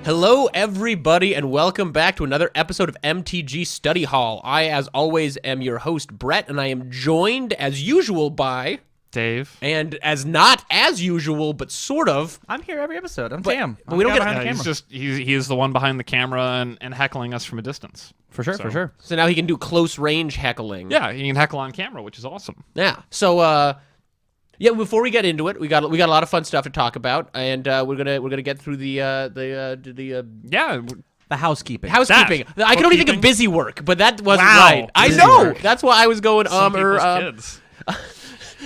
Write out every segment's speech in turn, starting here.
Hello, everybody, and welcome back to another episode of MTG Study Hall. I, as always, am your host, Brett, and I am joined, as usual, by... Dave. And as not as usual, but sort of... I'm here every episode. I'm Tam. But we don't get behind the camera. He is the one behind the camera and heckling us from a distance. For sure. So now he can do close-range heckling. Yeah, he can heckle on camera, which is awesome. Yeah. So, yeah, before we get into it, we got a lot of fun stuff to talk about, and we're gonna get through the housekeeping. housekeeping. I can only think of busy work, but that wasn't Wow. right. I Busy know. work. That's why I was going Some people's kids.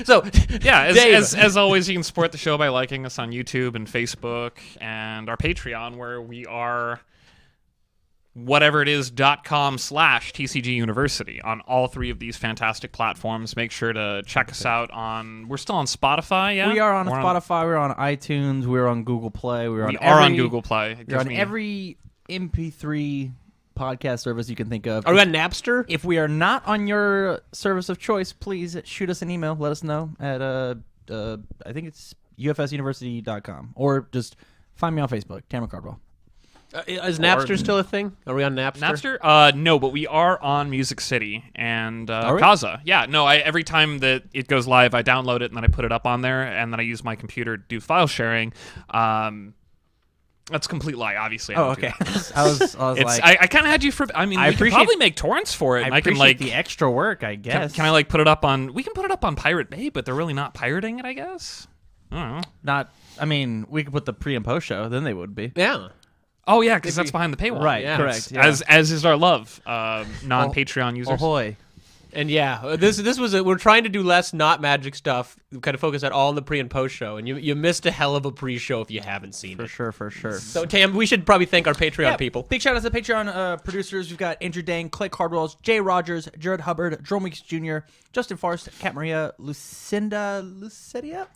So Yeah, Dave. as always, you can support the show by liking us on YouTube and Facebook and our Patreon, where we are whateverit.com/TCG University on all three of these fantastic platforms. Make sure to check us out on... We're still on Spotify, yeah? We are on Spotify. We're on iTunes. We're on Google Play. We are on Google Play. We're on every MP3 podcast service you can think of. Are we on Napster? If we are not on your service of choice, please shoot us an email. Let us know at I think it's ufsuniversity.com, or just find me on Facebook, Tamara Cardwell. Is Napster still a thing? Are we on Napster? Napster? No, but we are on Music City and Kaza. Yeah, no, every time that it goes live, I download it and then I put it up on there, and then I use my computer to do file sharing. That's a complete lie, obviously. Oh, okay. I was like... I kind of had you for... I mean, we can probably make torrents for it. I and I can, appreciate like... the extra work, I guess. Can I, like, put it up on... We can put it up on Pirate Bay, but they're really not pirating it, I guess? I don't know. Not... I mean, we could put the pre and post show, then they would be. Yeah. Oh, yeah, because that's behind the paywall. Right, Yeah. correct. Yeah. As is our love, non-Patreon users. Ahoy. And yeah, this was we're trying to do less not Magic stuff, kind of focus on all in the pre and post show, and you missed a hell of a pre-show if you haven't seen it. For sure. So Tam, we should probably thank our Patreon people. Big shout out to the Patreon producers. We've got Andrew Dang, Clay Cardwells, Jay Rogers, Jared Hubbard, Jerome Weeks Jr., Justin Farst, Kat Maria, Lucinda, Letica?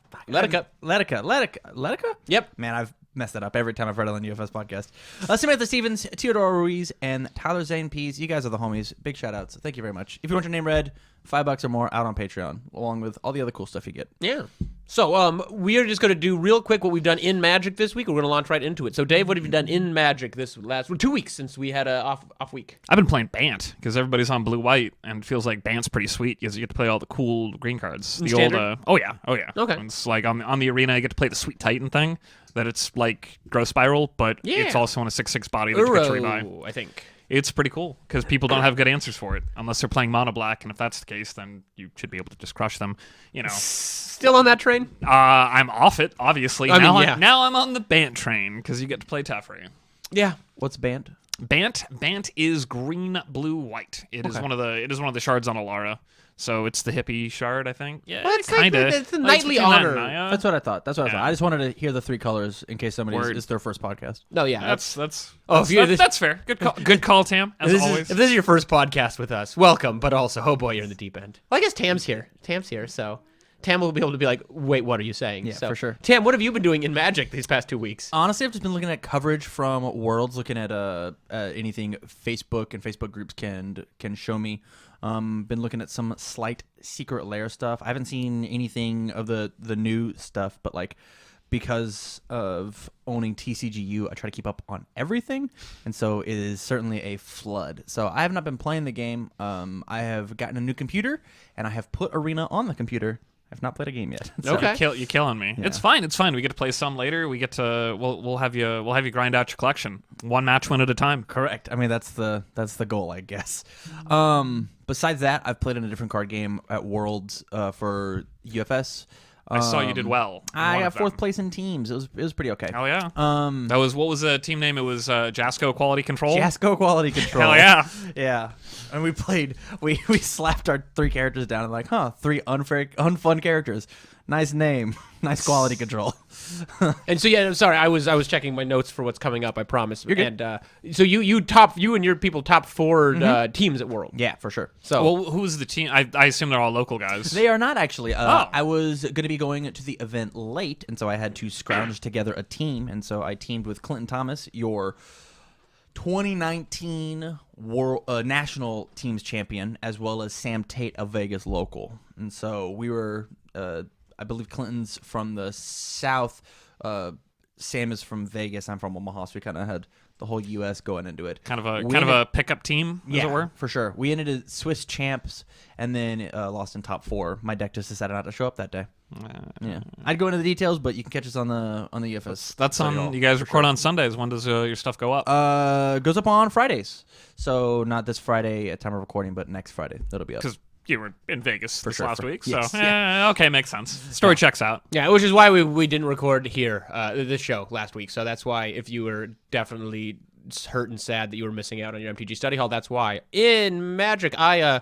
Yep. Man, I've messed that up every time I've read it on the UFS podcast. Samantha Stevens, Teodoro Ruiz, and Tyler Zane Pease. You guys are the homies. Big shout outs. Thank you very much. If you want your name read, $5 or more out on Patreon, along with all the other cool stuff you get. Yeah. So we are just going to do real quick what we've done in Magic this week. We're going to launch right into it. So Dave, what have you done in Magic this last 2 weeks since we had a off week? I've been playing Bant because everybody's on blue-white, and it feels like Bant's pretty sweet because you get to play all the cool green cards. The Standard? old, oh yeah. Okay. And it's like on the arena, you get to play the Sweet Titan thing. That it's like Growth Spiral, but it's also on a 6/6 body that you get to rebuy. I think. It's pretty cool because people don't have good answers for it unless they're playing mono black, and if that's the case, then you should be able to just crush them. You know. Still on that train? I'm off it, obviously. I mean, now, yeah. now I'm on the Bant train because you get to play Teferi. Yeah. What's Bant? Bant is green, blue, white. It is one of the shards on Alara. So it's the hippie shard, I think. Yeah, well, it's kind of. It's the knightly honor. That's what I thought. I thought. I just wanted to hear the three colors in case somebody is their first podcast. No, yeah, that's fair. Good call, Tam. As always. If this is your first podcast with us, welcome. But also, oh boy, you're in the deep end. Well, I guess Tam's here. So Tam will be able to be like, wait, what are you saying? Yeah, for sure. Tam, what have you been doing in Magic these past 2 weeks? Honestly, I've just been looking at coverage from Worlds, looking at anything Facebook and Facebook groups can show me. Been looking at some slight Secret Lair stuff. I haven't seen anything of the new stuff, but like because of owning TCGU, I try to keep up on everything, and so it is certainly a flood. So I have not been playing the game. I have gotten a new computer, and I have put Arena on the computer. I've not played a game yet. So. Okay, you're killing me. Yeah. It's fine. We get to play some later. We get to we'll have you grind out your collection one match win at a time. Correct. I mean that's the goal, I guess. Besides that, I've played in a different card game at Worlds for UFS. I saw you did well. I got fourth place in teams. It was pretty okay. Oh yeah. That was what was the team name? It was Jasco Quality Control. Jasco Quality Control. Hell yeah. Yeah. And we played. We slapped our three characters down and like, three unfun characters. Nice name. Nice quality control. And so yeah, I'm sorry. I was checking my notes for what's coming up. I promise. You're good. And so you and your people top four teams at World. Yeah, for sure. So well, who's the team? I assume they're all local guys. They are not actually. I was going to be going to the event late, and so I had to scrounge together a team, and so I teamed with Clinton Thomas, your 2019 World National Teams champion, as well as Sam Tate, a Vegas local, and so we were. I believe Clinton's from the South Sam is from Vegas. I'm from Omaha, so we kind of had the whole U.S. going into it. Kind of a pickup team, as it were. For sure. We ended as Swiss champs and then lost in top 4. My deck just decided not to show up that day. Yeah, I'd go into the details, but you can catch us on the UFS. That's on. You guys record on Sundays. When does your stuff go up? Goes up on Fridays. So not this Friday at time of recording, but next Friday that'll be up. Because you were in Vegas this last week, yes. So okay, makes sense. Story checks out. Yeah, which is why we didn't record here this show last week. So that's why if you were definitely hurt and sad that you were missing out on your MTG study hall, that's why. In Magic, I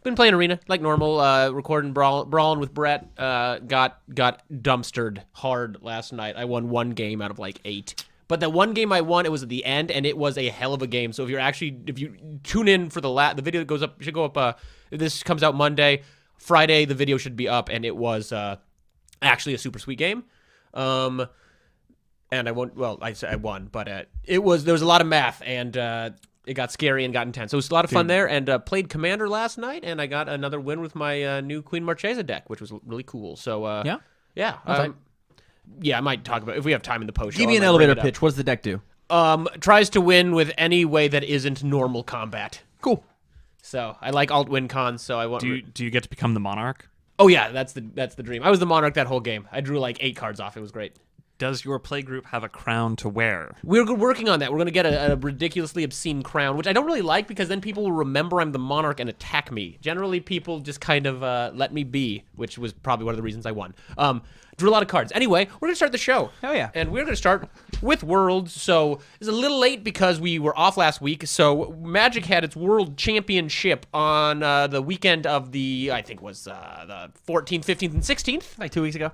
been playing Arena like normal, recording brawling with Brett. Got dumpstered hard last night. I won 1 game out of like 8. But that 1 game I won, it was at the end, and it was a hell of a game. So if you tune in for the video that goes up, should go up. This comes out Monday, Friday. The video should be up, and it was actually a super sweet game. And I won. Well, I won, but there was a lot of math, and it got scary and got intense. So it was a lot of fun there, and played Commander last night, and I got another win with my new Queen Marchesa deck, which was really cool. So yeah. Yeah, I might talk about if we have time in the post. Give me an elevator pitch. What does the deck do? Tries to win with any way that isn't normal combat. Cool. So I like alt win cons. So I want. Do you get to become the Monarch? Oh yeah, that's the dream. I was the Monarch that whole game. I drew like 8 cards off. It was great. Does your playgroup have a crown to wear? We're working on that. We're going to get a ridiculously obscene crown, which I don't really like because then people will remember I'm the Monarch and attack me. Generally, people just kind of let me be, which was probably one of the reasons I won. Drew a lot of cards. Anyway, we're going to start the show. Hell yeah. And we're going to start with Worlds. So it's a little late because we were off last week. So Magic had its World Championship on the weekend of I think it was the 14th, 15th, and 16th. Like 2 weeks ago.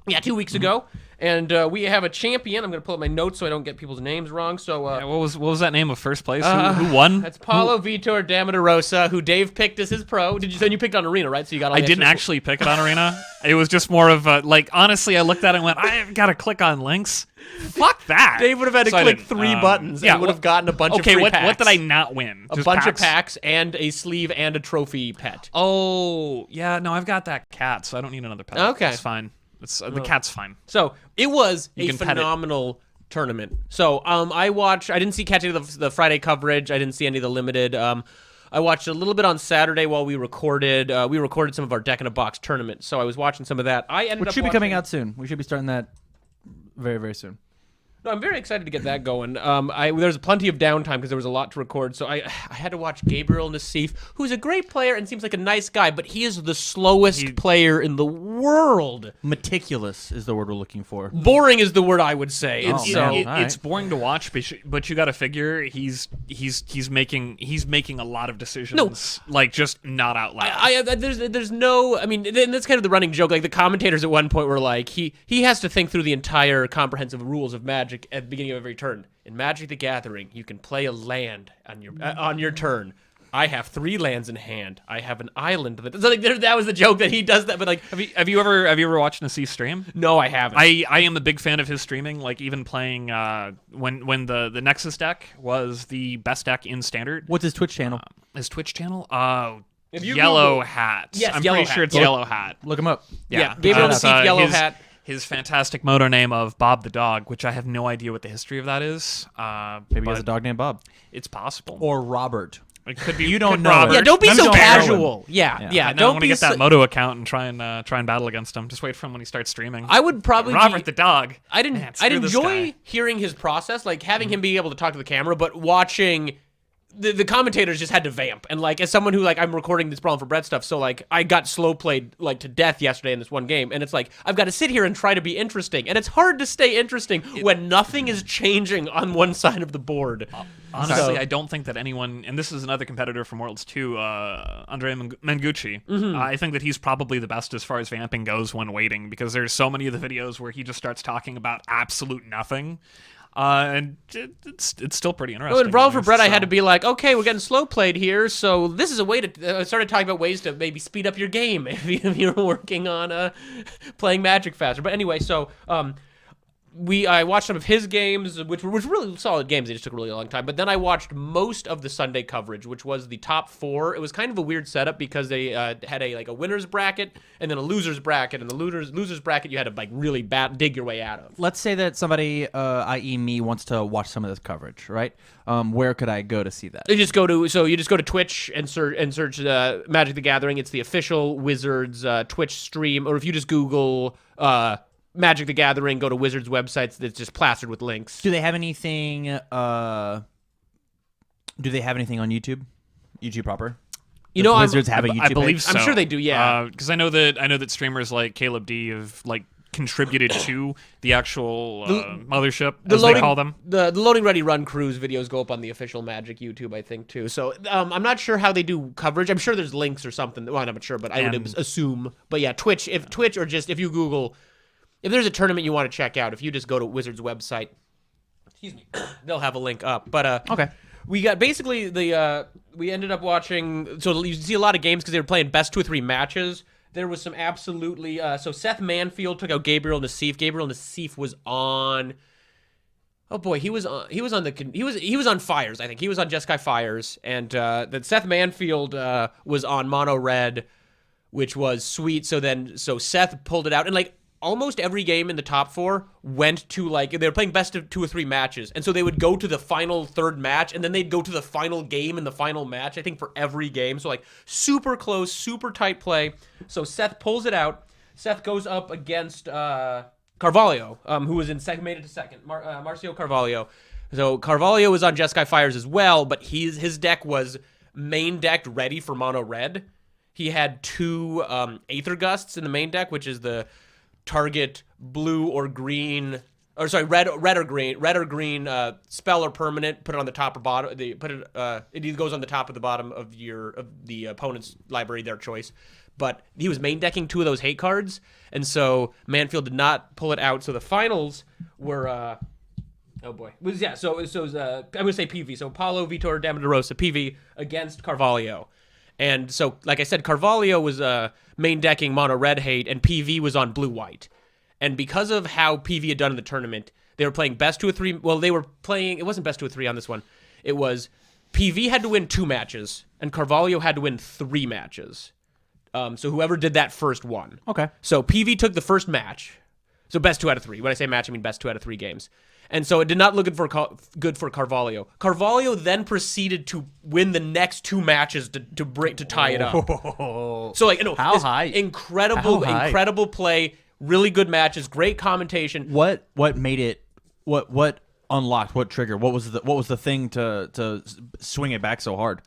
Yeah, 2 weeks ago. And we have a champion. I'm going to pull up my notes so I don't get people's names wrong. So what was that name of first place? Who won? That's Paulo Vitor Damaderosa, who Dave picked as his pro. You picked on Arena, right? So you got all I didn't actually pick it on Arena. It was just more of honestly, I looked at it and went, I've got to click on links. Fuck that. Dave would have had to click 3 buttons and would have gotten a bunch of free packs. What did I not win? A bunch of packs and a sleeve and a trophy pet. Oh, yeah, no, I've got that cat, so I don't need another pet. Okay. It's fine. The cat's fine. So it was a phenomenal tournament. So I didn't see catching the Friday coverage. I didn't see any of the limited. I watched a little bit on Saturday while we recorded. We recorded some of our Deck in a Box tournament. So I was watching some of that. Which should be coming out soon. We should be starting that very, very soon. No, I'm very excited to get that going. There's plenty of downtime because there was a lot to record, so I had to watch Gabriel Nassif, who's a great player and seems like a nice guy, but he is the slowest player in the world. Meticulous is the word we're looking for. Boring is the word I would say. It's boring to watch, but you got to figure he's making a lot of decisions, like just not out loud. There's no. I mean, and that's kind of the running joke. Like the commentators at one point were like, he has to think through the entire comprehensive rules of Magic at the beginning of every turn. In Magic the Gathering, you can play a land on your turn. I have 3 lands in hand. I have an island. That was the joke that he does that. But like, have you ever watched Nassif stream? No, I haven't. I am a big fan of his streaming. Like even playing when the Nexus deck was the best deck in Standard. What's his Twitch channel? His Twitch channel? Yellow Hat. Yes, I'm Yellow pretty Hat. sure it's Yellow Hat. Look him up. Yeah, Gabriel Nassif, Yellow Hat. His fantastic moto name of Bob the Dog, which I have no idea what the history of that is. Maybe he has a dog named Bob. It's possible. Or Robert. It could be. You don't know. Robert. Yeah, don't be so Don't casual. Yeah. I don't want to get that moto account and try and battle against him. Just wait for him when he starts streaming. I would probably Robert the Dog. I'd enjoy hearing his process, like having him be able to talk to the camera, but watching. The commentators just had to vamp, and like as someone who like I'm recording this Brawling for Bread stuff, so like I got slow played like to death yesterday in this one game, and it's like I've got to sit here and try to be interesting, and it's hard to stay interesting when nothing is changing on one side of the board. Honestly, I don't think that anyone, and this is another competitor from Worlds 2, Andre Mengucci, I think that he's probably the best as far as vamping goes when waiting, because there's so many of the videos where he just starts talking about absolute nothing. And it's still pretty interesting. Well, in Brawl for Bread, I had to be like, okay, we're getting slow played here, so this is a way to. I started talking about ways to maybe speed up your game if you're working on playing Magic faster. But anyway, so I watched some of his games, which were really solid games. They just took a really long time. But then I watched most of the Sunday coverage, which was the top 4. It was kind of a weird setup because they had a winner's bracket and then a loser's bracket, and the loser's bracket you had to really dig your way out of. Let's say that somebody, i.e., me, wants to watch some of this coverage, right? Where could I go to see that? You just go to Twitch and search Magic the Gathering. It's the official Wizards Twitch stream, or if you just Google Magic the Gathering, go to Wizards websites that's just plastered with links. Do they have anything? On YouTube? YouTube proper? Does Wizards have a YouTube I believe page? so. I'm sure they do. Yeah, because I know that streamers like Caleb D have contributed to the actual mothership, as they call them. The loading ready run cruise videos go up on the official Magic YouTube, I think, too. So I'm not sure how they do coverage. I'm sure there's links or something. Well, I'm not sure, but I would assume. But yeah, Twitch, or just if you Google, if there's a tournament you want to check out, if you just go to Wizards website, excuse me, they'll have a link up. But okay. We got basically we ended up watching. So you see a lot of games because they were playing best 2 of 3 matches. There was some absolutely. So Seth Manfield took out Gabriel Nassif. Gabriel Nassif was on. Oh boy, he was on Fires. I think he was on Jeskai Fires, and then Seth Manfield was on Mono Red, which was sweet. So Seth pulled it out, and almost every game in the top 4 went to they were playing best of 2 or 3 matches, and so they would go to the final 3rd match, and then they'd go to the final game in the final match, I think, for every game. So super close, super tight play. So Seth pulls it out. Seth goes up against Carvalho, who was made it to second, Marcio Carvalho. So Carvalho was on Jeskai Fires as well, but his deck was main decked ready for mono red. He had 2 Aether Gusts in the main deck, which is the target blue or green, or sorry, red or green spell or permanent. Put it on the top or bottom. It either goes on the top or the bottom of the opponent's library, their choice. But he was main decking 2 of those hate cards, and so Manfield did not pull it out. So the finals were oh boy, I'm gonna say PV. So Paulo Vitor Damarosa PV against Carvalho. And so, like I said, Carvalho was main decking mono red hate, and PV was on blue white. And because of how PV had done in the tournament, they were playing best 2 of 3. Well, they were playing. It wasn't best 2 of 3 on this one. It was PV had to win 2 matches, and Carvalho had to win 3 matches. So whoever did that first won. Okay. So PV took the first match. So best 2 out of 3. When I say match, I mean best 2 out of 3 games. And so it did not look good for Carvalho. Carvalho then proceeded to win the next 2 matches to tie it up. So how high? Incredible play, really good matches, great commentation. What made it? What unlocked? What triggered? What was the thing to swing it back so hard?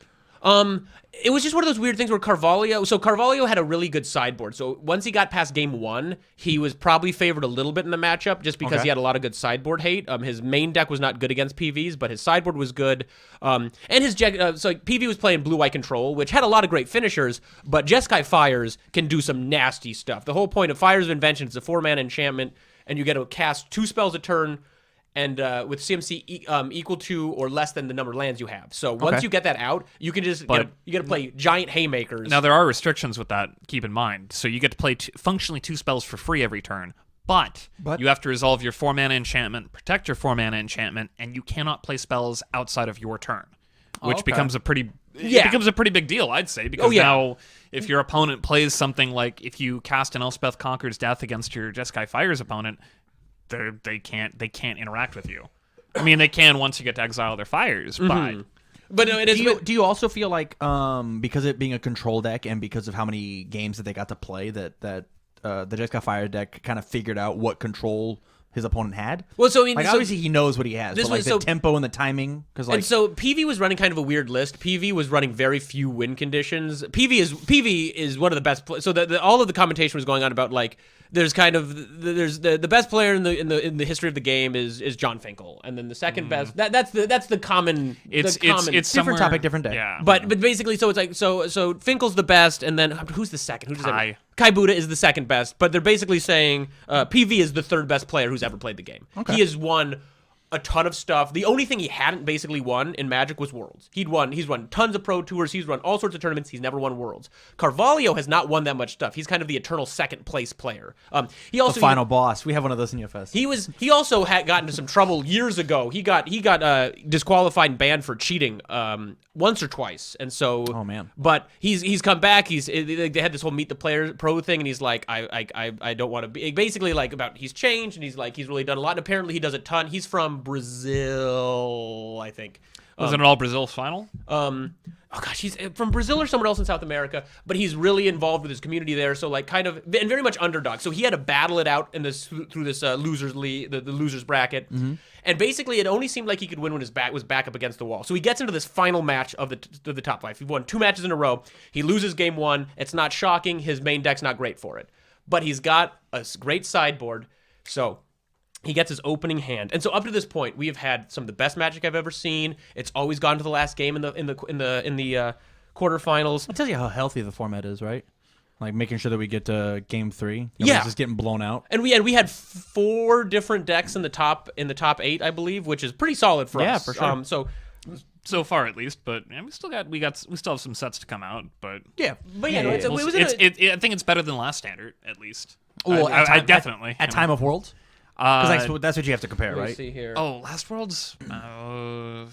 It was just one of those weird things where Carvalho had a really good sideboard. So once he got past game 1, he was probably favored a little bit in the matchup just because he had a lot of good sideboard hate. His main deck was not good against PVs, but his sideboard was good. And his PV was playing blue-white control, which had a lot of great finishers, but Jeskai Fires can do some nasty stuff. The whole point of Fires of Invention is a 4-mana enchantment, and you get to cast 2 spells a turn, and with CMC equal to or less than the number of lands you have. So once you get that out, you can just you get to play giant haymakers. Now there are restrictions with that. Keep in mind. So you get to play functionally 2 spells for free every turn, but you have to resolve your 4-mana enchantment, protect your 4-mana enchantment, and you cannot play spells outside of your turn, which becomes a pretty big deal, I'd say, because now if your opponent plays something like if you cast an Elspeth Conqueror's Death against your Jeskai Fires opponent, they can't interact with you. I mean, they can once you get to exile their fires, but no, it is. Do you also feel like because it being a control deck and because of how many games that they got to play that the Jeskai Fire deck kind of figured out what control his opponent had? Well, obviously he knows what he has, but the tempo and the timing. And so PV was running kind of a weird list. PV was running very few win conditions. PV is one of the best. So all of the commentation was going on about there's the best player in the history of the game is John Finkel, and then the second best that's the common. It's different topic, different day. Yeah, but basically, so it's so Finkel's the best, and then who's the second? Kai Buddha is the second best, but they're basically saying PV is the 3rd best player who's ever played the game. Okay. He has won a ton of stuff. The only thing he hadn't basically won in Magic was Worlds. He's won tons of Pro Tours. He's run all sorts of tournaments. He's never won Worlds. Carvalho has not won that much stuff. He's kind of the eternal second place player. He also The final boss. We have one of those in UFS. He also had gotten into some trouble years ago. He got disqualified and banned for cheating once or twice, and so. Oh man! But he's come back. They had this whole meet the player pro thing, and he's like, I don't want to be basically like about he's changed, and he's like he's really done a lot. And apparently he does a ton. He's from Brazil, I think. Wasn't it all Brazil's final? Oh gosh, he's from Brazil or somewhere else in South America, but he's really involved with his community there. So like kind of and very much underdog. So he had to battle it out in this through this losers league, the losers bracket, and basically it only seemed like he could win when his back was back up against the wall. So he gets into this final match of the top 5. He won 2 matches in a row. He loses game 1. It's not shocking. His main deck's not great for it, but he's got a great sideboard. So. He gets his opening hand, and so up to this point, we have had some of the best Magic I've ever seen. It's always gone to the last game in the quarterfinals. That tells you how healthy the format is, right? Like making sure that we get to game 3. Yeah, just getting blown out. And we had 4 different decks in the top 8, I believe, which is pretty solid for us. Yeah, for sure. So far, at least, but we still have some sets to come out. But yeah, I think it's better than last standard, at least. Well, I definitely at time of Worlds. Because that's what you have to compare, right? See here. Oh, Last Worlds. I'm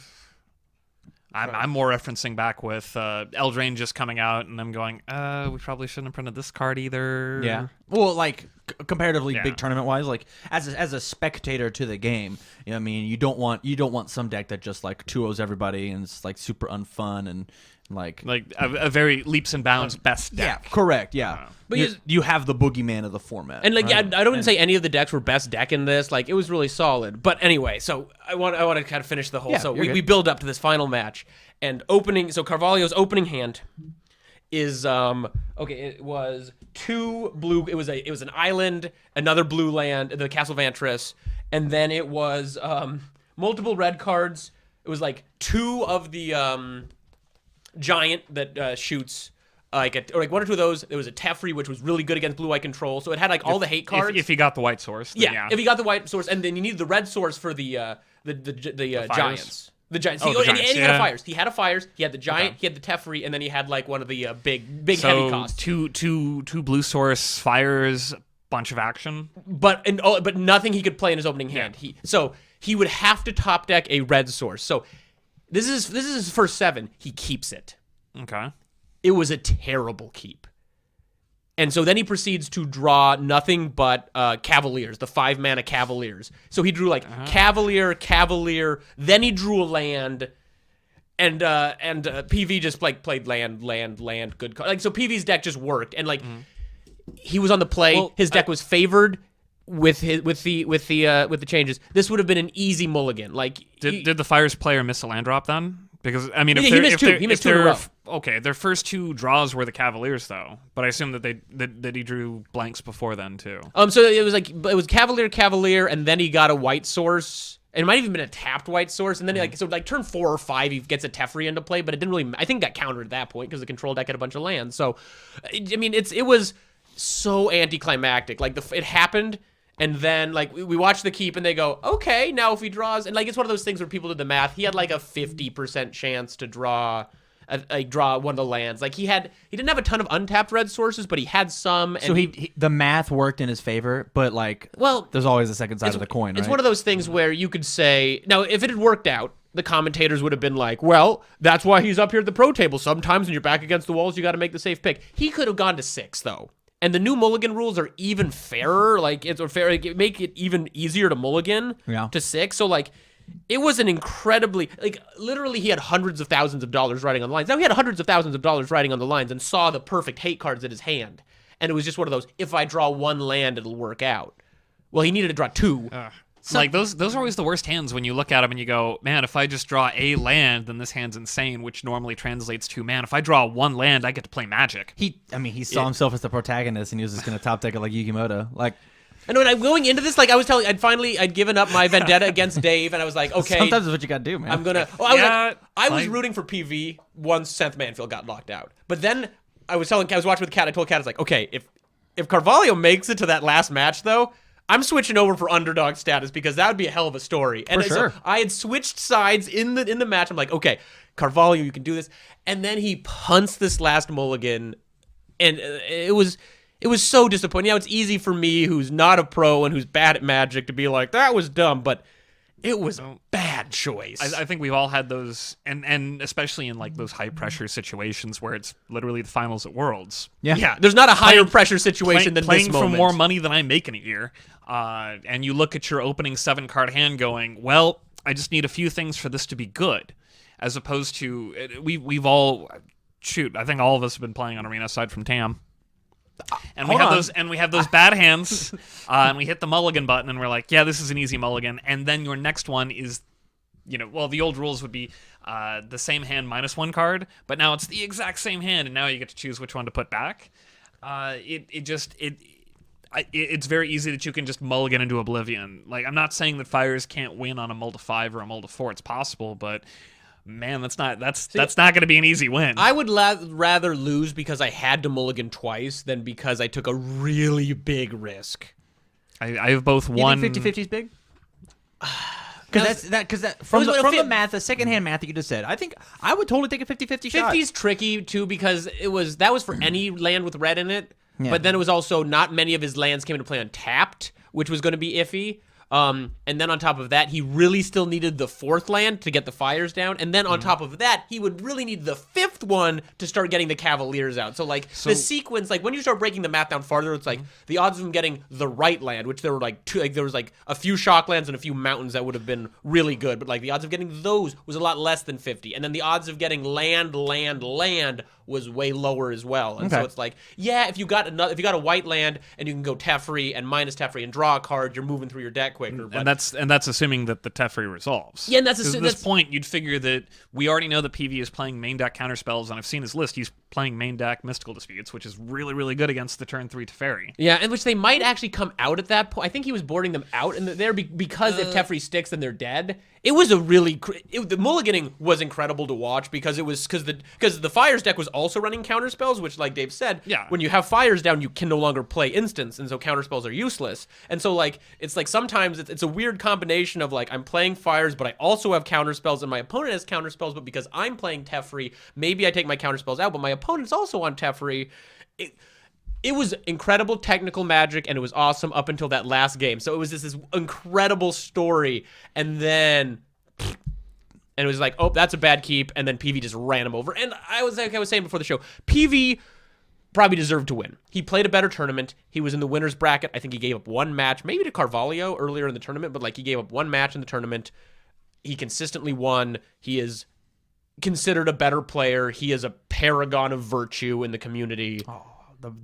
more referencing back with Eldraine just coming out and them going, we probably shouldn't have printed this card either. Yeah. Well, like comparatively big tournament wise, like as a spectator to the game, you know what I mean, you don't want some deck that just like 2-0s everybody and it's like super unfun and like a very leaps and bounds best deck. Yeah, correct. Yeah. But you have the boogeyman of the format. And like right? I don't say any of the decks were best deck in this. Like it was really solid. But anyway, so I want to kind of finish the whole. Yeah, so you're we good. build up to this final match and opening. So Carvalho's opening hand is okay. It was 2 blue. It was an island, another blue land, the Castle Vantris, and then it was multiple red cards. It was like 2 of the giant that shoots. Like 1 or 2 of those. There was a Teferi, which was really good against blue-eye control. So it had like all the hate cards. If you got the white source, then if you got the white source, and then you needed the red source for the giants. The giants. Oh, the giants, and he had a fires. He had a fires. He had the giant. He had the Teferi, and then he had like one of the big so heavy costs. Two blue source fires, bunch of action. But nothing he could play in his opening hand. He would have to top deck a red source. So this is his first 7. He keeps it. Okay. It was a terrible keep. And so then he proceeds to draw nothing but Cavaliers, the 5-mana Cavaliers. So he drew like Cavalier, then he drew a land, and PV just like played land, good card. Like so PV's deck just worked, and like he was on the play. Well, his deck was favored with the changes. This would have been an easy mulligan. Like Did the Fires player miss a land drop then? Because I mean, he missed 2. He missed 2 in a row. Okay, their first 2 draws were the Cavaliers though, but I assume that he drew blanks before then too. So it was Cavalier, and then he got a white source. It might have even been a tapped white source, and then turn 4 or 5 he gets a Teferi into play, but it didn't really. I think got countered at that point because the control deck had a bunch of lands. So, I mean, it was so anticlimactic. Like it happened. And then, like, we watch the keep, and they go, okay, now if he draws... And, like, it's one of those things where people did the math. He had, like, a 50% chance to draw one of the lands. Like, he didn't have a ton of untapped red sources, but he had some. And so the math worked in his favor, but, like, there's always a second side of the coin, right? It's one of those things where you could say... Now, if it had worked out, the commentators would have been like, well, that's why he's up here at the pro table. Sometimes when you're back against the walls, you got to make the safe pick. He could have gone to 6, though. And the new mulligan rules are even fairer. Like make it even easier to mulligan to 6. So like, it was an incredibly literally he had hundreds of thousands of dollars riding on the lines. Now he had hundreds of thousands of dollars riding on the lines and saw the perfect hate cards in his hand, and it was just one of those. If I draw 1 land, it'll work out. Well, he needed to draw 2. Like those are always the worst hands when you look at them and you go, man, if I just draw a land, then this hand's insane, which normally translates to, man, if I draw 1 land, I get to play Magic. He saw himself as the protagonist, and he was just going to top deck it like Yukimoto. Like, and when I'm going into this, like I was telling, I'd given up my vendetta against Dave, and I was like, okay, sometimes it's what you got to do, man. I'm gonna. I was rooting for PV once Seth Manfield got locked out, but then I was watching with Kat. I told Kat, I was like, okay, if Carvalho makes it to that last match though, I'm switching over for underdog status because that would be a hell of a story. And For sure. so I had switched sides in the match. I'm like, okay, Carvalho, you can do this. And then he punts this last mulligan, and it was so disappointing. It's easy for me, who's not a pro and who's bad at Magic, to be like, that was dumb, but it was a bad choice. I think we've all had those, and especially in like those high pressure situations where it's literally the finals at Worlds. Yeah, there's not a higher pressure situation than playing this moment. for more money than I make in a year, and you look at your opening 7-card hand, going, well, I just need a few things for this to be good, as opposed to we've all I think all of us have been playing on Arena aside from Tam. And we have those bad hands, and we hit the mulligan button, and we're like, yeah, this is an easy mulligan. And then your next one is, the old rules would be the same hand minus 1 card, but now it's the exact same hand, and now you get to choose which one to put back. It's very easy that you can just mulligan into oblivion. Like, I'm not saying that Fires can't win on a mull to 5 or a mull to 4. It's possible, but man, that's not going to be an easy win. I would rather lose because I had to mulligan twice than because I took a really big risk. I have both You think 50-50 is big? Because from the math, the second-hand math that you just said, I think I would totally take a 50-50 shot. 50's tricky too because that was for any land with red in it, but then it was also not many of his lands came into play untapped, which was going to be iffy. And then on top of that, he really still needed the 4th land to get the Fires down. And then on top of that, he would really need the 5th one to start getting the Cavaliers out. So the sequence, like when you start breaking the math down farther, it's like the odds of him getting the right land, which there were like two, like there was like a few shock lands and a few mountains that would have been really good. But like the odds of getting those was a lot less than 50. And then the odds of getting land was way lower as well. And so it's like, yeah, if you got a white land and you can go Teferi and minus Teferi and draw a card, you're moving through your deck quicker. And that's assuming that the Teferi resolves. Yeah, and at this point, you'd figure that we already know that PV is playing main deck counterspells, and I've seen his list. He's playing main deck Mystical Disputes, which is really, really good against the turn 3 Teferi. Yeah, and which they might actually come out at that point. I think he was boarding them out there because if Teferi sticks, then they're dead. It was a really the mulliganing was incredible to watch because the Fires deck was also running counterspells, which, like Dave said, when you have Fires down, you can no longer play instants, and so counterspells are useless. And so like it's like sometimes it's a weird combination of like I'm playing Fires, but I also have counterspells, and my opponent has counterspells, but because I'm playing Teferi, maybe I take my counterspells out, but my opponent's also on Teferi. It was incredible technical Magic, and it was awesome up until that last game. So it was this incredible story, and then it was like, oh, that's a bad keep, and then PV just ran him over. And I was saying before the show, PV probably deserved to win. He played a better tournament. He was in the winner's bracket. I think he gave up one match, maybe to Carvalho earlier in the tournament, but like he gave up one match in the tournament. He consistently won. He is considered a better player. He is a paragon of virtue in the community. Oh.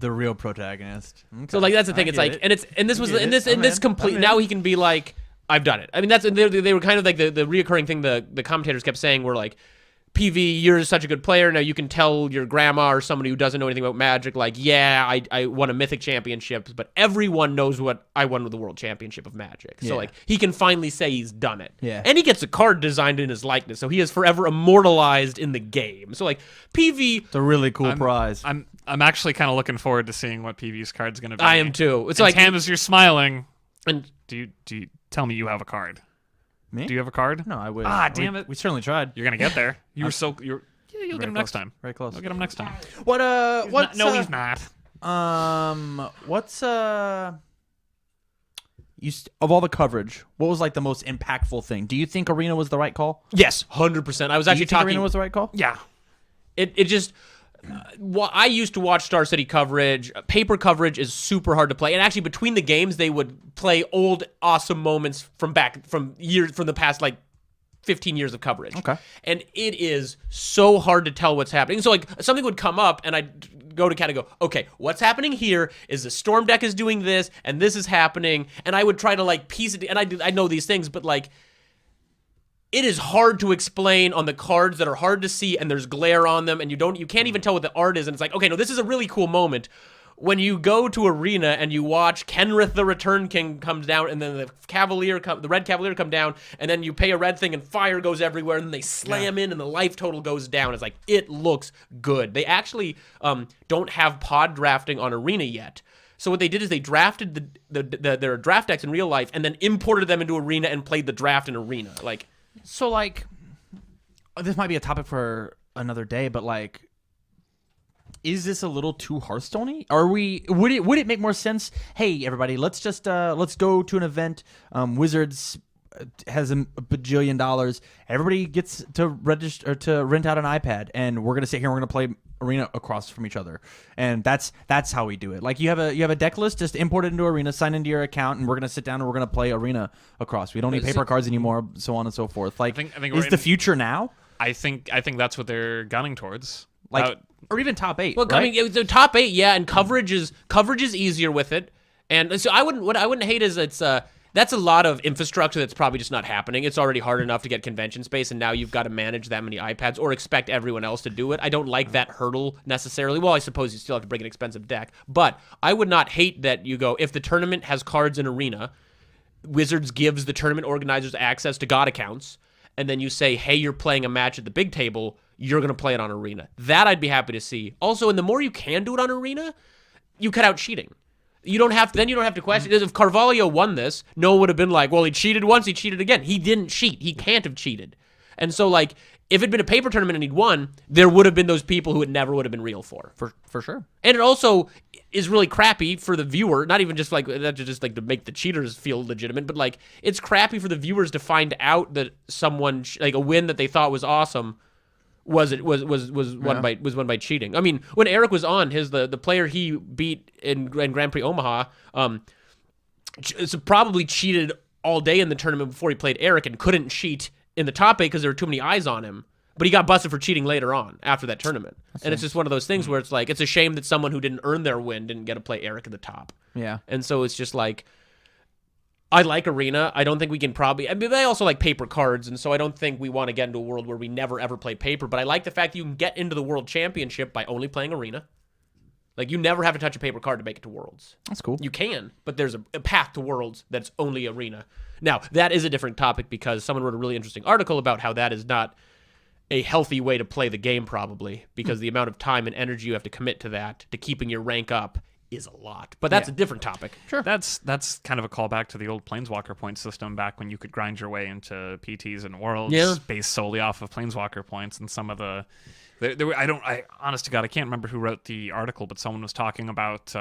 The real protagonist. Okay. So like that's the thing. It's like this complete. Now he can be like, I've done it. I mean, they were kind of like the reoccurring thing the commentators kept saying were like, PV, you're such a good player. Now you can tell your grandma or somebody who doesn't know anything about Magic, like, yeah, I won a Mythic Championship, but everyone knows what I won with the World Championship of Magic. So like he can finally say he's done it. Yeah. And he gets a card designed in his likeness, so he is forever immortalized in the game. So like PV, it's a really cool prize. I'm actually kind of looking forward to seeing what PV's card's going to be. I am too. It's and like Tam, as you're smiling, and do you tell me you have a card? Me? Do you have a card? No, I would. Damn it. We certainly tried. You're gonna get there. You'll get him next time. Very close. You'll get him next time. He's not. What's of all the coverage, what was like the most impactful thing? Do you think Arena was the right call? Yes, 100%. I was actually talking. Arena was the right call? Yeah. It just. I used to watch Star City coverage. Paper coverage is super hard to play, and actually between the games they would play old awesome moments from the past like 15 years of coverage. Okay. And it is so hard to tell what's happening. So like something would come up and I'd go to kind of go, okay, what's happening here is the Storm deck is doing this and this is happening, and I would try to like piece it, and I know these things, but like it is hard to explain on the cards that are hard to see and there's glare on them and you can't even tell what the art is, and it's like, okay, no, this is a really cool moment. When you go to Arena and you watch Kenrith the Return King comes down, and then the Red Cavalier come down, and then you pay a red thing and fire goes everywhere, and then they slam in and the life total goes down. It's like, it looks good. They actually don't have pod drafting on Arena yet. So what they did is they drafted their draft decks in real life and then imported them into Arena and played the draft in Arena. Like, So, like, this might be a topic for another day, but, like, is this a little too Hearthstone-y? Would it make more sense? Hey, everybody, let's just let's go to an event. Wizards has $1 bajillion. Everybody gets to register or to rent out an iPad, and we're gonna sit here and we're gonna play Arena across from each other, and that's how we do it. Like, you have a deck list, just import it into Arena, sign into your account, and we're gonna sit down and we're gonna play Arena across. We don't need paper cards anymore, so on and so forth. Like, I think is the future now? I think that's what they're gunning towards. Like, or even top 8. well, right? I mean, the top 8, yeah, and coverage is easier with it. And so what I wouldn't hate is that's a lot of infrastructure that's probably just not happening. It's already hard enough to get convention space, and now you've got to manage that many iPads or expect everyone else to do it. I don't like that hurdle necessarily. Well, I suppose you still have to bring an expensive deck, but I would not hate that you go, if the tournament has cards in Arena, Wizards gives the tournament organizers access to God accounts, and then you say, hey, you're playing a match at the big table, you're going to play it on Arena. That I'd be happy to see. Also, and the more you can do it on Arena, you cut out cheating. You don't have to question. If Carvalho won this, no one would have been like, well, he cheated once, he cheated again. He didn't cheat. He can't have cheated. And so, like, if it had been a paper tournament and he'd won, there would have been those people who it never would have been real for sure. And it also is really crappy for the viewer, not even just like that, just like to make the cheaters feel legitimate, but like it's crappy for the viewers to find out that someone like a win that they thought was awesome was won by cheating. I mean, when Eric was on, the player he beat in Grand Prix Omaha, probably cheated all day in the tournament before he played Eric and couldn't cheat in the top 8 because there were too many eyes on him. But he got busted for cheating later on after that tournament. And it's just one of those things where it's like, it's a shame that someone who didn't earn their win didn't get to play Eric at the top. Yeah. And so it's just like, I like Arena. I don't think we can I mean, I also like paper cards, and so I don't think we want to get into a world where we never ever play paper, but I like the fact that you can get into the World Championship by only playing Arena. Like, you never have to touch a paper card to make it to Worlds. That's cool. You can, but there's a path to Worlds that's only Arena. Now, that is a different topic because someone wrote a really interesting article about how that is not a healthy way to play the game, probably, because the amount of time and energy you have to commit to that, to keeping your rank up, is a lot. But that's a different topic. Sure. That's kind of a callback to the old Planeswalker point system back when you could grind your way into PTs and Worlds based solely off of Planeswalker points, and some of the honest to God, I can't remember who wrote the article, but someone was talking about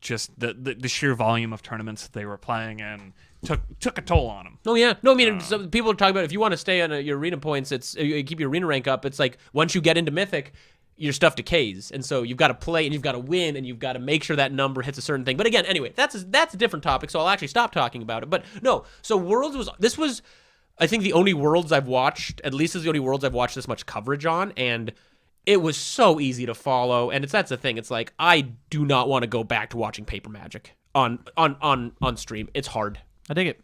just the sheer volume of tournaments that they were playing and took a toll on them. Oh, yeah. No, I mean, some people are talking about if you want to stay on your arena points, you keep your arena rank up, it's like once you get into Mythic, your stuff decays. And so you've got to play and you've got to win and you've got to make sure that number hits a certain thing. But again, anyway, that's a different topic, so I'll actually stop talking about it. But no, so Worlds was, I think, the only Worlds I've watched, at least is the only Worlds I've watched this much coverage on, and it was so easy to follow, and that's the thing. It's like, I do not want to go back to watching Paper Magic on stream. It's hard. I dig it.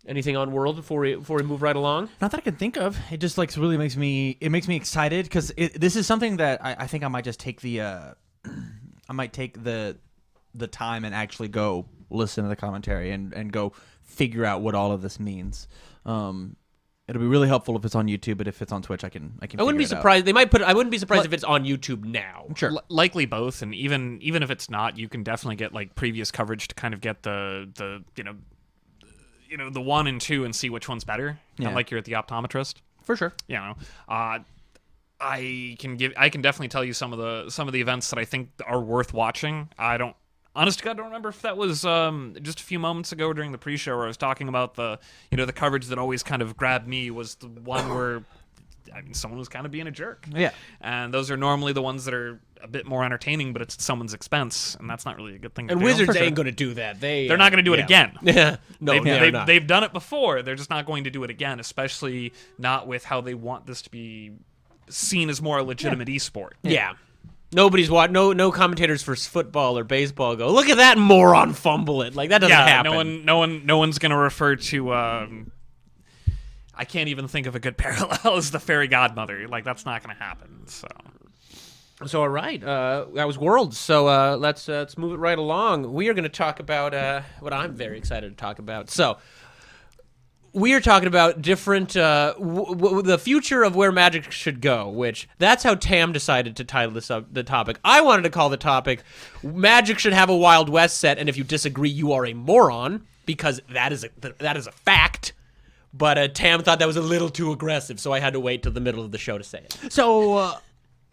Anything on World before we move right along? Not that I can think of. It just like really makes me excited because this is something that I think I might just take the time and actually go listen to the commentary and go figure out what all of this means. It'll be really helpful if it's on YouTube, but if it's on Twitch, I can. I wouldn't be surprised. They might put. I wouldn't be surprised if it's on YouTube now. Sure, likely both, and even if it's not, you can definitely get like previous coverage to kind of get the the 1 and 2 and see which one's better. Not like you're at the optometrist. For sure. I can definitely tell you some of the events that I think are worth watching. Honest to God, I don't remember if that was just a few moments ago during the pre-show where I was talking about the coverage that always kind of grabbed me was the one where, I mean, someone was kind of being a jerk. Yeah. And those are normally the ones that are a bit more entertaining, but it's at someone's expense, and that's not really a good thing to do. And Wizards ain't going to do that. They're not going to do it again. Yeah. No, they've done it before. They're just not going to do it again, especially not with how they want this to be seen as more a legitimate esport. Yeah. Nobody's no commentators for football or baseball go, look at that moron fumble it. Like, that doesn't happen. No one's going to refer to I can't even think of a good parallel as the fairy godmother. Like, that's not going to happen. So all right, that was Worlds. So let's move it right along. We are going to talk about what I'm very excited to talk about. So we are talking about different, the future of where Magic should go, which that's how Tam decided to title this up, the topic. I wanted to call the topic, Magic should have a Wild West set, and if you disagree, you are a moron, because that is a fact. But Tam thought that was a little too aggressive, so I had to wait till the middle of the show to say it. So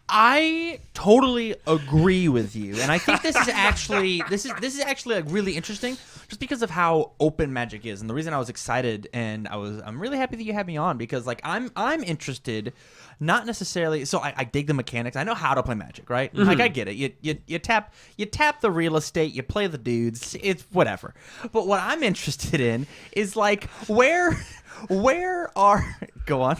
I totally agree with you, and I think this is actually like really interesting, just because of how open Magic is, and the reason I was excited and I'm really happy that you had me on, because like I'm interested, not necessarily. So I dig the mechanics. I know how to play Magic, right? Mm-hmm. Like I get it. You tap the real estate, you play the dudes. It's whatever. But what I'm interested in is like where are go on.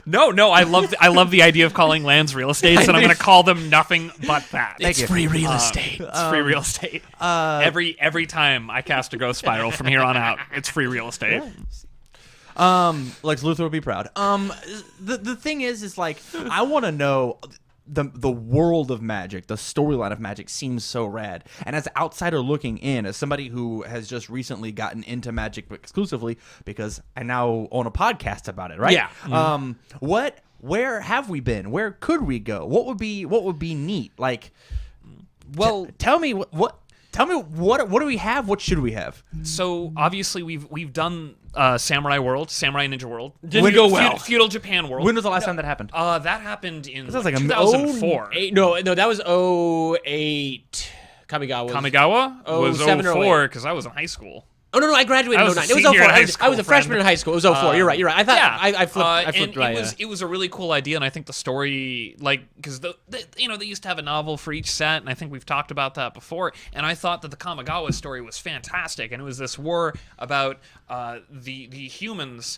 No, I love the idea of calling lands real estate, and I'm going to call them nothing but that. It's free real estate. It's free real estate. Every time I cast a Ghost Spiral from here on out, it's free real estate. Lex Luthor would be proud. The thing is like I want to know. The world of Magic, the storyline of Magic seems so rad. And as an outsider looking in, as somebody who has just recently gotten into Magic exclusively because I now own a podcast about it, right? Yeah. Mm-hmm. Where have we been? Where could we go? What would be neat? Like, well, tell me what do we have? What should we have? So obviously we've done Samurai World, Samurai Ninja World. Didn't go well. Feudal Japan World. When was the last time that happened? That happened in That was like 2004. No, that was 08. Kamigawa was 07 or 04 because I was in high school. Oh no, I graduated in 09. It was 04. I was a freshman in high school. It was 04. You're right. I thought I flipped right. It was a really cool idea, and I think the story, like, because they used to have a novel for each set, and I think we've talked about that before. And I thought that the Kamigawa story was fantastic, and it was this war about the humans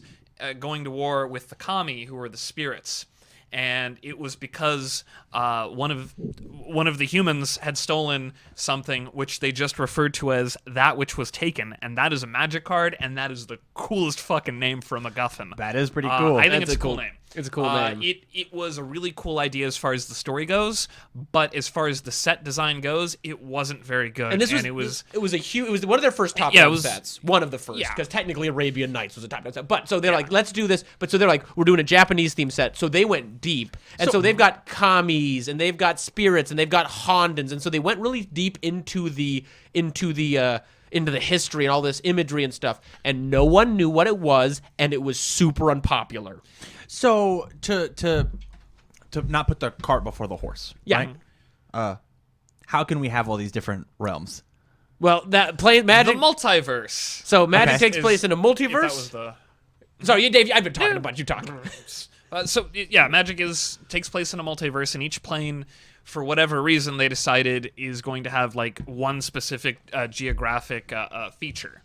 going to war with the kami, who were the spirits. And it was because one of the humans had stolen something which they just referred to as that which was taken, and that is a Magic card, and that is the coolest fucking name for a MacGuffin. That is pretty cool. I think it's a cool name. It's a cool name. It was a really cool idea as far as the story goes, but as far as the set design goes, it wasn't very good. And it was one of their first top-down sets. One of the first, because technically Arabian Nights was a top-down set. But so they're like, let's do this. But so they're like, we're doing a Japanese theme set. So they went deep, and so they've got kamis, and they've got spirits, and they've got hondens, and so they went really deep into the history and all this imagery and stuff, and no one knew what it was, and it was super unpopular. So to not put the cart before the horse, yeah. Right? How can we have all these different realms? Well, that Magic, the multiverse. So Magic takes place in a multiverse. Sorry, Dave, I've been talking about you talking. Magic takes place in a multiverse, and each plane, for whatever reason, they decided is going to have like one specific geographic feature.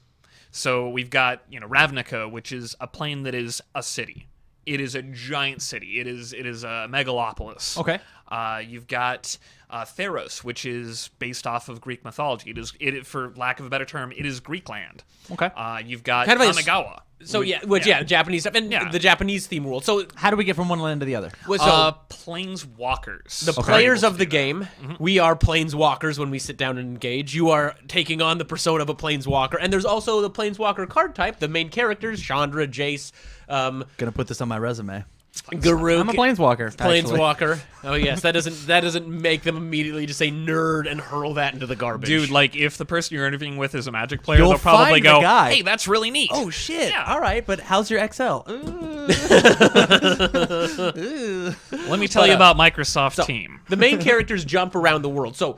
So we've got Ravnica, which is a plane that is a city. It is a giant city. It is a megalopolis. Okay. You've got Theros, which is based off of Greek mythology. It for lack of a better term, it is Greekland. Okay. You've got kind of Kamigawa. Japanese stuff, and the Japanese theme world. So how do we get from one land to the other? Planeswalkers. The players of the game, we are Planeswalkers when we sit down and engage. You are taking on the persona of a Planeswalker, and there's also the Planeswalker card type. The main characters, Chandra, Jace. Gonna put this on my resume. Garuk. I'm a Planeswalker. Planeswalker. Oh yes, that doesn't make them immediately just say nerd and hurl that into the garbage. Dude, like if the person you're interviewing with is a Magic player, they'll probably go, "Hey, that's really neat." Oh shit! Yeah. All right, but how's your XL? Let me tell you about Microsoft Team. The main characters jump around the world. The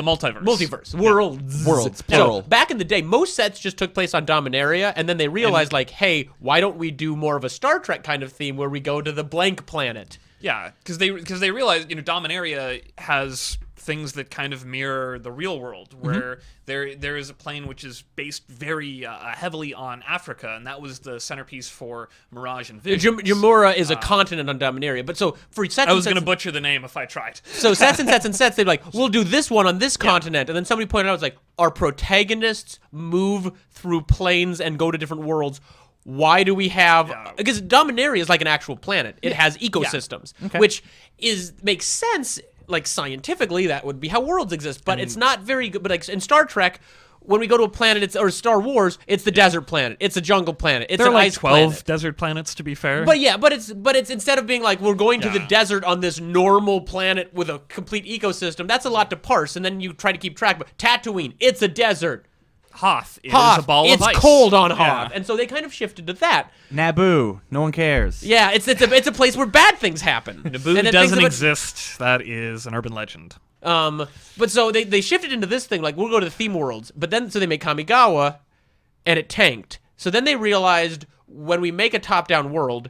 multiverse. Worlds. Plural. So, back in the day, most sets just took place on Dominaria, and then they realized, hey, why don't we do more of a Star Trek kind of theme where we go to the blank planet? Yeah, because they realized, Dominaria has things that kind of mirror the real world, where there is a plane which is based very heavily on Africa, and that was the centerpiece for Mirage and Visions. Jamura is a continent on Dominaria, but so for sets, I was going to butcher the name if I tried. So sets and sets and sets, they'd be like, we'll do this one on this continent, and then somebody pointed out, it's like, our protagonists move through planes and go to different worlds. Why do we have... Because Dominaria is like an actual planet. It has ecosystems, which makes sense. like scientifically that would be how worlds exist, but it's not very good. But like in Star Trek, when we go to a planet, or Star Wars, it's the desert planet, it's a jungle planet, it's There are an like ice 12 planet. desert planets, to be fair. But yeah, but it's instead of being like we're going to the Yeah. desert on this normal planet with a complete ecosystem, that's a lot to parse, and then you try to keep track. But Tatooine, it's a desert. Hoth is Hoth, a ball it's of ice. cold on Yeah. Hoth, and so they kind of shifted to that. Naboo. No one cares. Yeah, it's a place where bad things happen. Naboo And then things doesn't about- exist. That is an urban legend. But so they shifted into this thing, like we'll go to the theme worlds, but then so they made Kamigawa, and it tanked. So then they realized when we make a top-down world,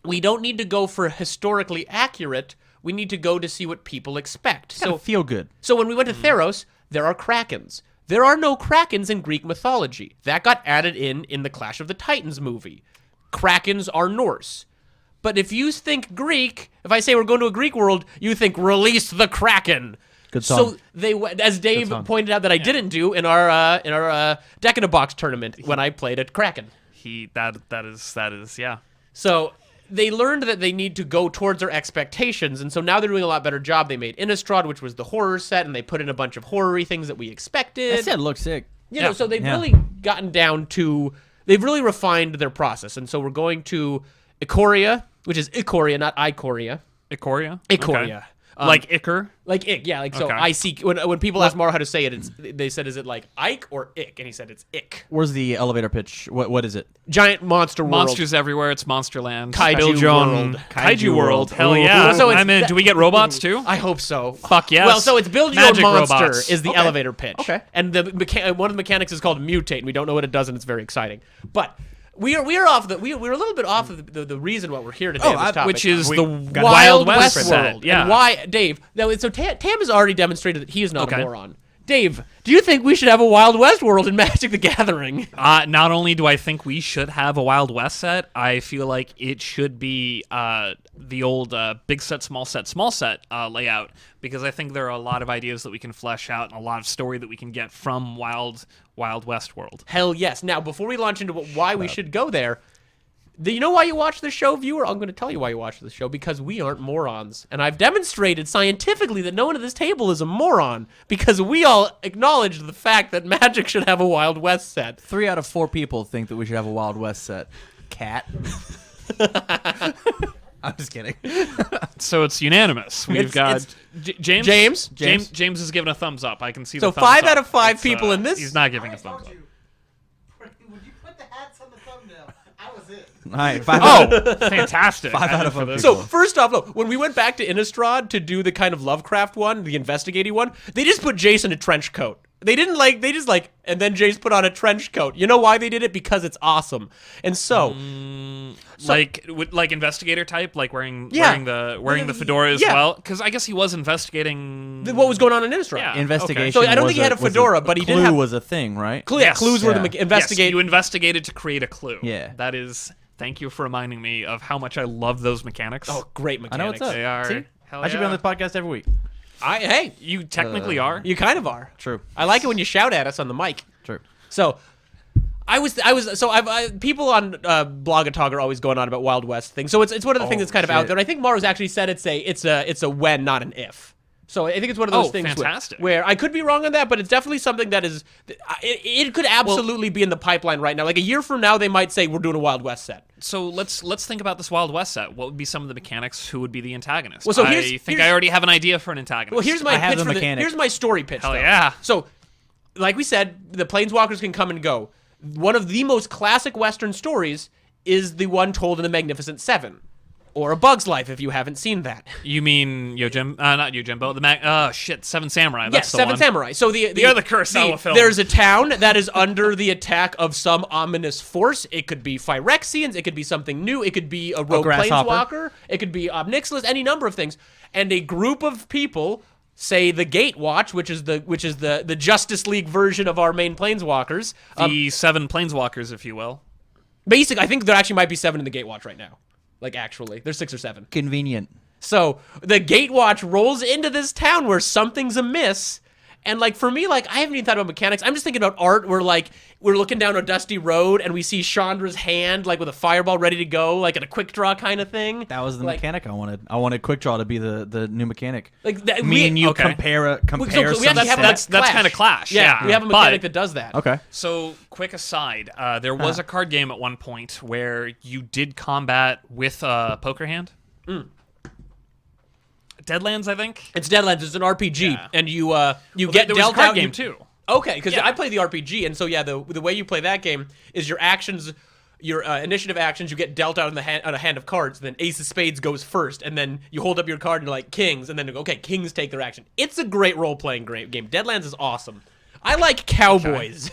we don't need to go for historically accurate. We need to go to see what people expect. So feel good. So when we went to Theros, there are krakens. There are no krakens in Greek mythology. That got added in the Clash of the Titans movie. Krakens are Norse. But if you think Greek, if I say we're going to a Greek world, you think release the Kraken. Good song. So they, as Dave song. pointed out, that I didn't do in our Deck in a Box tournament when I played at Kraken. That is yeah. So they learned that they need to go towards their expectations, and so now they're doing a lot better job. They made Innistrad, which was the horror set, and they put in a bunch of horror-y things that we expected. That set looks sick. You know, Yeah. so they've Yeah. really gotten down to, they've really refined their process, and so we're going to Ikoria, which is Ikoria, not Ikoria. Ikoria? Ikoria. Okay. Like Iker? Like ick, yeah, like so. Okay. I see when people ask Maro how to say it, they said, "Is it like Ike or ick?" And he said, "It's ick." Where's the elevator pitch? What is it? Giant monster world. Monsters everywhere. It's Monsterland. Kaiju Build your own world. Kaiju world. Hell Ooh. yeah. So it's I'm in. that- Do we get robots too? I hope so. Fuck yes. Well, so it's build your own Magic monster robots. is the Okay. elevator pitch. Okay. And the one of the mechanics is called mutate, and we don't know what it does, and it's very exciting. But we are off the we're a little bit off of the reason why we're here today. on this topic. Which is the Wild West set. world. Yeah. And why, Dave? Now, so Tam has already demonstrated that he is not Okay. a moron. Dave, do you think we should have a Wild West world in Magic the Gathering? Not only do I think we should have a Wild West set, I feel like it should be the old big set, small set layout, because I think there are a lot of ideas that we can flesh out and a lot of story that we can get from Wild West world. Hell yes. Now, before we launch into why we should go there, do you know why you watch this show, viewer? I'm going to tell you why you watch this show, because we aren't morons. And I've demonstrated scientifically that no one at this table is a moron, because we all acknowledge the fact that Magic should have a Wild West set. 3 out of 4 people think that we should have a Wild West set. Cat. I'm just kidding. So it's unanimous. We've It's- got it's- James. James? James has given a thumbs up. I can see. So the thumbs 5 out up. of 5 It's, people in this- He's not giving a thumbs up. When you put the hats on the thumbnail, I was it. All right. 5 Oh, fantastic! 5 out of for 5 this. So, first off, look, when we went back to Innistrad to do the kind of Lovecraft one, the investigating one, they just put Jace in a trench coat. They didn't and then Jace put on a trench coat. You know why they did it? Because it's awesome. And so, like investigator type, like wearing Yeah. wearing the fedora as Yeah. well. Because I guess he was investigating what was going on in Innistrad? Yeah. Investigation. So I don't think he had a was fedora, but he did clue have- was a thing, right? Yes. Clues were Yeah. the investigate. Yes, you investigated to create a clue. Yeah. that is. Thank you for reminding me of how much I love those mechanics. Oh, great I mechanics. know what's up. They are. See? Hell I should be yeah. on this podcast every week. Hey, You technically are. you kind of are. True. I like it when you shout at us on the mic. True. So, people on Blogatog are always going on about Wild West things. So it's one of the things that's kind of out shit. there. I think Maro's actually said it's a when, not an if. So I think it's one of those things fantastic. where I could be wrong on that, but it's definitely something that is it could absolutely be in the pipeline right now. Like a year from now, they might say we're doing a Wild West set. So let's think about this Wild West set. What would be some of the mechanics? Who would be the antagonist? Well, so I here's- think I already have an idea for an antagonist. Well, here's my I have pitch the for mechanic. here's my story pitch. Hell though. yeah. So, like we said, the Planeswalkers can come and go. One of the most classic Western stories is the one told in the Magnificent Seven, or A Bug's Life if you haven't seen that. You mean not Yojimbo, the Seven Samurai. That's Yes, the Seven one. Samurai. So the other Kurosawa film. There's a town that is under the attack of some ominous force. It could be Phyrexians. It could be something new. It could be a rogue grasshopper. planeswalker. It could be Obnixilis. Any number of things. And a group of people, say the Gatewatch, which is the Justice League version of our main planeswalkers. The 7 planeswalkers, if you will. Basically, I think there actually might be 7 in the Gatewatch right now. Like, actually. There's 6 or 7. Convenient. So, the Gatewatch rolls into this town where something's amiss, And like for me, like I haven't even thought about mechanics. I'm just thinking about art where like we're looking down a dusty road and we see Chandra's hand like with a fireball ready to go, like in a quick draw kind of thing. That was the Like- mechanic I wanted. I wanted Quick Draw to be the new mechanic. Like that, Me and you okay. compare So we some actually have that's Clash. kind of Clash. Yeah, we have a mechanic But- that does that. Okay. So, quick aside, there was a card game at one point where you did combat with a poker hand. Deadlands, I think. It's Deadlands. It's an RPG, Yeah. and you Well, get there was a dealt card out. game too. Okay, because Yeah. I play the RPG, and so yeah, the way you play that game is your actions, your initiative actions. You get dealt out on a hand of cards. And then Ace of Spades goes first, and then you hold up your card and you're like Kings, and then okay, Kings take their action. It's a great role playing game. Deadlands is awesome. I like Cowboys.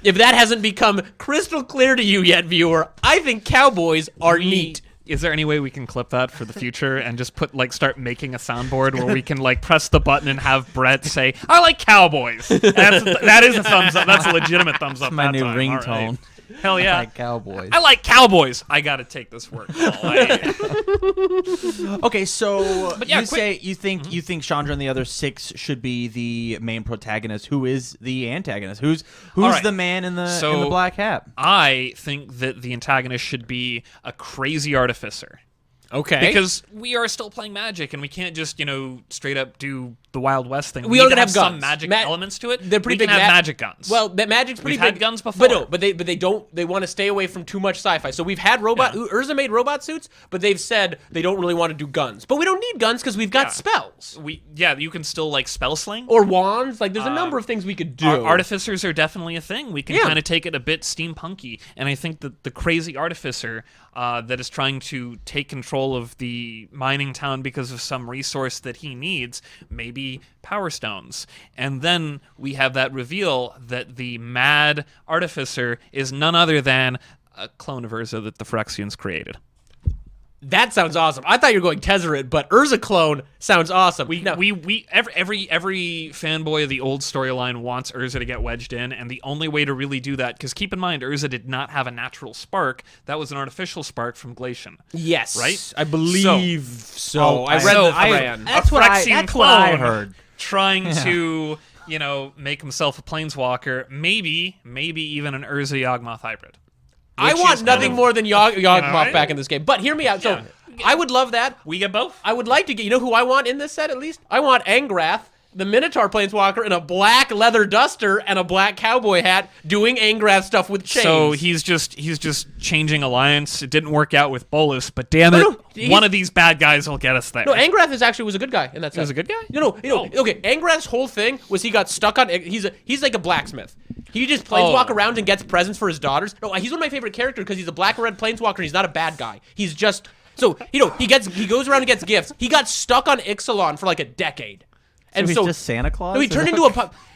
If that hasn't become crystal clear to you yet, viewer, I think Cowboys are neat. Is there any way we can clip that for the future and just start making a soundboard where we can press the button and have Brett say, "I like Cowboys." That is a thumbs up. That's a legitimate thumbs up. My that new time. All ringtone. right. Hell yeah. Like Cowboys. I like Cowboys. I gotta take this work call. Okay, so But yeah, you quick- say you think Chandra and the other 6 should be the main protagonist. Who is the antagonist? Who's right. the man in the So- black hat? I think that the antagonist should be a crazy artificer. Okay, Because we are still playing Magic, and we can't just, straight up do the Wild West thing. We need are to gonna have have some guns. magic Ma- elements to it. they're pretty we big. can have magic guns. Well, that magic's pretty We've had big. guns before. But they don't. They want to stay away from too much sci-fi. So we've had robot. Yeah. Urza made robot suits, but they've said they don't really want to do guns. But we don't need guns because we've got Yeah. spells you can still spell sling. or wands. Like there's a number of things we could do. Artificers are definitely a thing. We can Yeah. kind of take it a bit steampunky, and I think that the crazy artificer that is trying to take control of the mining town because of some resource that he needs, maybe power stones. And then we have that reveal that the mad artificer is none other than a clone of Urza that the Phyrexians created. That sounds awesome. I thought you were going Tezzeret, but Urza clone sounds awesome. Every fanboy of the old storyline wants Urza to get wedged in, and the only way to really do that, because keep in mind, Urza did not have a natural spark. That was an artificial spark from Glacian. yes, Right? I believe so. I read so the I- thread. That's a what I- Phyrexian that's what I clone heard. trying to, make himself a planeswalker, maybe even an Urza Yawgmoth hybrid. I which want is nothing kind of- more than Yawgmoth right? back in this game. But hear me out. So Yeah. I would love that. We get both. I would like to get. You know who I want in this set at least? I want Angrath, the Minotaur Planeswalker, in a black leather duster and a black cowboy hat, doing Angrath stuff with chains. So he's just changing alliance. It didn't work out with Bolus, but damn it, No, he's- one of these bad guys will get us there. no, Angrath was a good guy in that set. was a good guy? No, okay. Angrath's whole thing was he got stuck on. He's like a blacksmith. He just planeswalk around and gets presents for his daughters. No, he's one of my favorite characters because he's a black and red planeswalker. And he's not a bad guy. He's just so he goes around and gets gifts. He got stuck on Ixalan for like a decade. And he's so just Santa Claus? No, he turned into a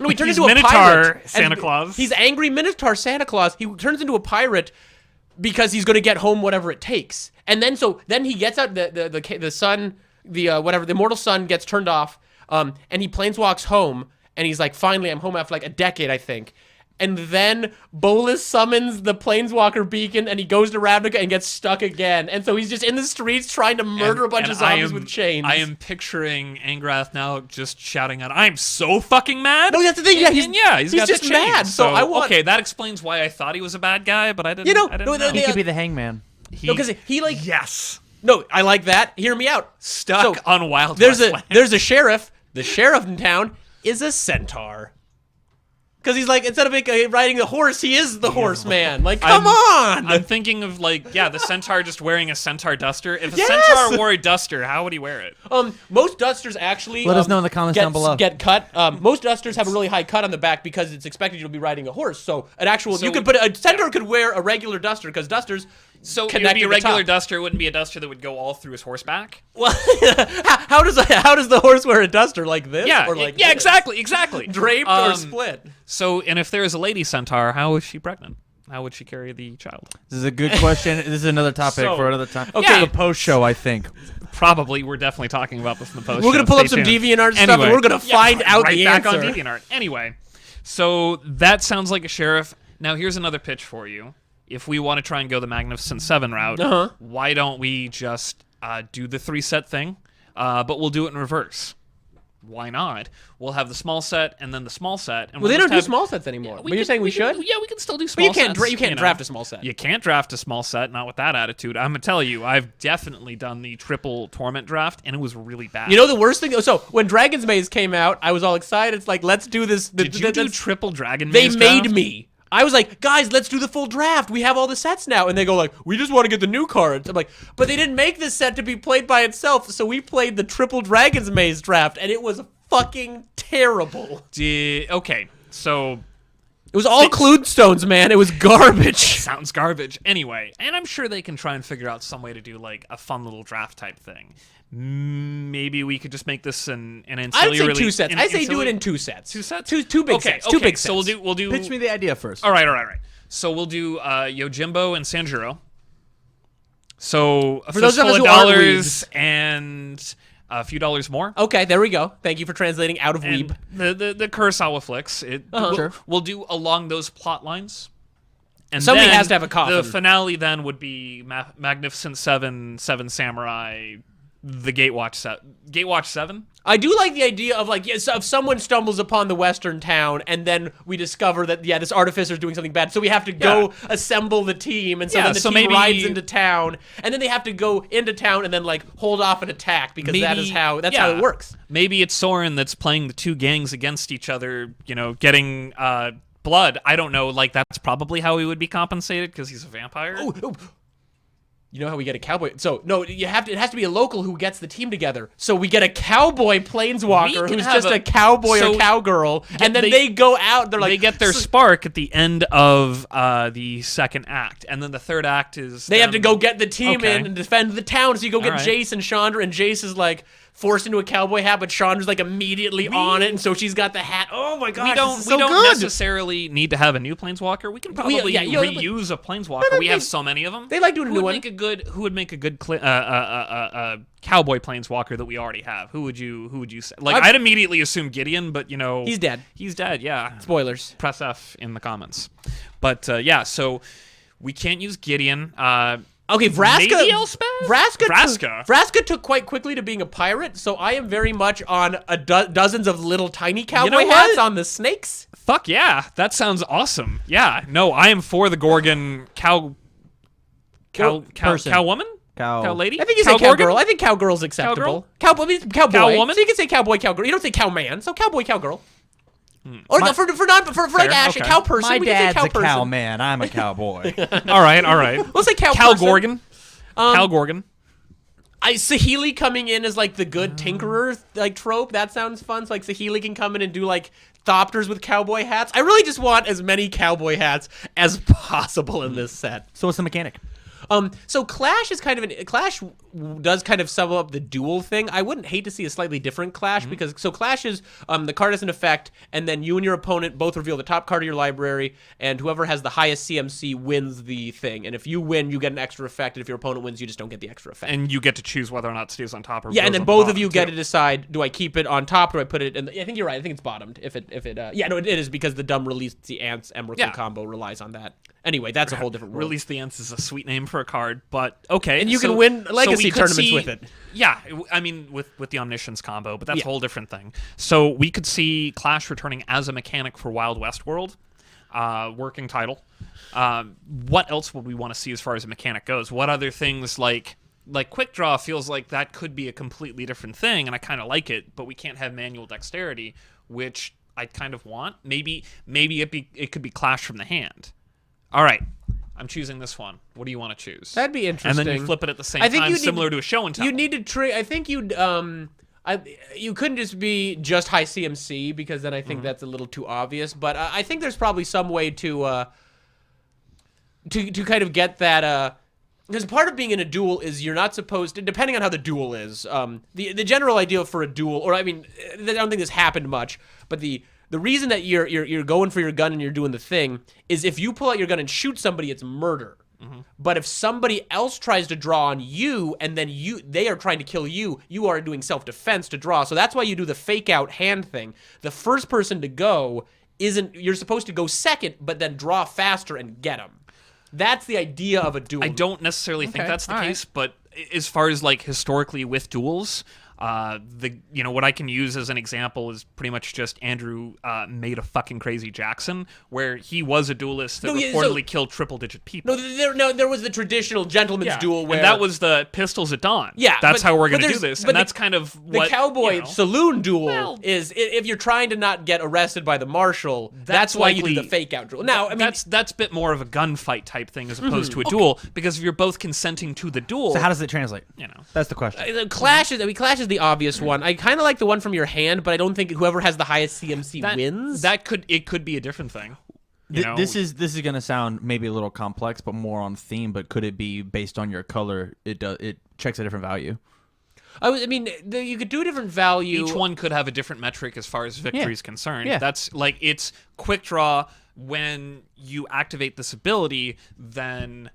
he turned He's into a Minotaur pirate. Santa And Claus. He's angry Minotaur Santa Claus. He turns into a pirate because he's going to get home whatever it takes. And then he gets out the sun, the immortal sun gets turned off, and he planeswalks home, and he's like, finally I'm home after like a decade, I think. And then Bolus summons the Planeswalker beacon, and he goes to Ravnica and gets stuck again. And so he's just in the streets trying to murder a bunch of zombies with chains. I am picturing Angrath now just shouting out, "I'm so fucking mad!" No, that's the thing. Yeah, he's he's got just the chains. mad. So I want. okay, that explains why I thought he was a bad guy, but I didn't. You know, I didn't no, know. He Yeah. could be the hangman. No, because he like yes, no, I like that. Hear me out. stuck So, on Wild There's West a land. there's a sheriff. The sheriff in town is a centaur. Because he's like, instead of riding the horse, he is the horseman. Like, come on! I'm thinking of the centaur just wearing a centaur duster. If a Yes! centaur wore a duster, how would he wear it? Most dusters actually Let us know in the comments down below. Get cut. Most dusters have a really high cut on the back because it's expected you'll be riding a horse. So you could put a centaur could wear a regular duster because dusters. So it would connect be a at the regular top. duster. It wouldn't be a duster that would go all through his horseback. Well, how does the horse wear a duster like this? Yeah, or like yeah, this? exactly. Draped or split. So, and if there is a lady centaur, how is she pregnant? How would she carry the child? This is a good question. This is another topic So- for another time. Okay. The post show, I think. Probably, we're definitely talking about this in the post. We're gonna pull up some DeviantArt stuff, and we're gonna find out right the back answer. on DeviantArt. Anyway, so that sounds like a sheriff. Now, here's another pitch for you. If we want to try and go the Magnificent Seven route, why don't we just do the 3-set thing, but we'll do it in reverse. why not? We'll have the small set and then the small set. And Well, they we'll don't do just have, small sets anymore. But you're can- saying we should? Yeah, we can still do But small you can't. sets. You can't draft a small set. You can't draft a small set, not with that attitude. I'm gonna tell you, I've definitely done the triple torment draft, and it was really bad. You know the worst thing? So when Dragon's Maze came out, I was all excited. It's like, let's do this. Did you do triple Dragon They Maze made draft? me. I was like, guys, let's do the full draft. We have all the sets now. And they go like, we just want to get the new cards. I'm like, but they didn't make this set to be played by itself. So we played the triple Dragon's Maze draft, and it was fucking terrible. Okay, so It was all Cluedstones, man. It was garbage. sounds garbage. Anyway, and I'm sure they can try and figure out some way to do like a fun little draft type thing. Maybe we could just make this an ancillary. I'd say 2 sets. I say do it in 2 sets. 2 sets? Two big sets. Two big sets. So we'll do. Pitch me the idea first. All right. So we'll do Yojimbo and Sanjuro. So a For those of us fistful who aren't dollars and a few dollars more. Okay, there we go. Thank you for translating out of Weeb. And the Kurosawa flicks. Sure. We'll do along those plot lines. And Somebody then has to have a coffin. The finale then would be Magnificent Seven, Seven Samurai, the Gatewatch 7. I do like the idea of like, yes, if someone stumbles upon the western town and then we discover that this artificer's doing something bad, so we have to go assemble the team, and so then the team maybe rides into town, and then they have to go into town and then like hold off an attack because that's how it works. Maybe it's Soren that's playing the two gangs against each other, getting blood. I don't know. Like that's probably how he would be compensated because he's a vampire. Oh. You know how we get a cowboy? So no, it has to be a local who gets the team together. So we get a cowboy planeswalker who's just a cowboy or cowgirl, and then they go out. They're like they get their spark at the end of the second act, and then the third act is they have to go get the team Okay. in and defend the town. So you go get All right. Jace and Chandra, and Jace is like forced into a cowboy hat, but Chandra's like immediately on it, and so she's got the hat. Oh my gosh, this is so we don't good. necessarily need to have a new planeswalker. We can probably reuse a planeswalker. We have so many of them. They like doing a new one. Who would make a good cowboy planeswalker that we already have? Who would you say? Like I'd immediately assume Gideon, but he's dead. He's dead. Yeah. Spoilers. Press F in the comments. But so we can't use Gideon. Okay, Vraska. Maybe Elspeth? Vraska took quite quickly to being a pirate, so I am very much on dozens of little tiny cowboy hats on the snakes. Fuck yeah, that sounds awesome. Yeah, no, I am for the Gorgon cow woman? Cow lady? I think you say cowgirl. I think cowgirl's acceptable. Cowboy. Cowwoman? So you can say cowboy, cowgirl. You don't say cowman, so cowboy, cowgirl. Or for like Ash, okay. a cow person. My we can say dad's cow a person. cow man. I'm a cowboy. All right. We'll say cow person. Gorgon. Cal Gorgon. Saheeli coming in as like the good tinkerer like trope. That sounds fun. So like Saheeli can come in and do like Thopters with cowboy hats. I really just want as many cowboy hats as possible in this set. So what's the mechanic? So Clash is Clash does kind of sum up the duel thing. I wouldn't hate to see a slightly different Clash because Clash is the card has an effect, and then you and your opponent both reveal the top card of your library, and whoever has the highest CMC wins the thing. And if you win, you get an extra effect, and if your opponent wins, you just don't get the extra effect. And you get to choose whether or not it stays on top or yeah, goes and then on the both of bottom, you get too. to decide: do I keep it on top, or do I put it in? I think you're right. I think it's bottomed. It is because the dumb release the Ants Emrakul combo relies on that. Anyway, that's a whole different world. Release the Ants is a sweet name for a card, but okay. And you can win legacy we could tournaments see- with it. Yeah, I mean, with the Omniscience combo, but that's a whole different thing. So we could see Clash returning as a mechanic for Wild West World, working title. What else would we want to see as far as a mechanic goes? What other things like Quick Draw feels like that could be a completely different thing, and I kind of like it, but we can't have manual dexterity, which I kind of want. Maybe it could be Clash from the hand. All right, I'm choosing this one. What do you want to choose? That'd be interesting. And then you flip it at the same time, similar to a show and tell. You need to I think you'd you couldn't just be just high CMC because then I think that's a little too obvious. But I think there's probably some way to kind of get that. Because part of being in a duel is you're not supposed to, depending on how the duel is. The general idea for a duel, or I mean, I don't think this happened much, but the reason that you're going for your gun and you're doing the thing is if you pull out your gun and shoot somebody, it's murder. But if somebody else tries to draw on you and then they are trying to kill you, you are doing self-defense to draw. So that's why you do the fake out hand thing. The first person to go you're supposed to go second, but then draw faster and get them. That's the idea of a duel. I don't necessarily think that's the all right. case, but as far as like historically with duels, What I can use as an example is pretty much just Andrew made a fucking crazy Jackson, where he was a duelist that reportedly killed triple-digit people. There was the traditional gentleman's duel where and that was the pistols at dawn. Yeah, that's how we're going to do this, and that's kind of what the cowboy saloon duel Well, is. If you're trying to not get arrested by the marshal, that's why you do the fake out duel. Now, I mean, that's a bit more of a gunfight type thing as opposed to a duel, because if you're both consenting to the duel, So how does it translate? you know. That's the question. Clash is the obvious one. I kind of like the one from your hand, but I don't think whoever has the highest CMC wins. It could be a different thing. You know? This is going to sound maybe a little complex, but more on theme. But could it be based on your color? It checks a different value. You could do a different value. Each one could have a different metric as far as victory is concerned. Yeah. That's like it's quick draw when you activate this ability, then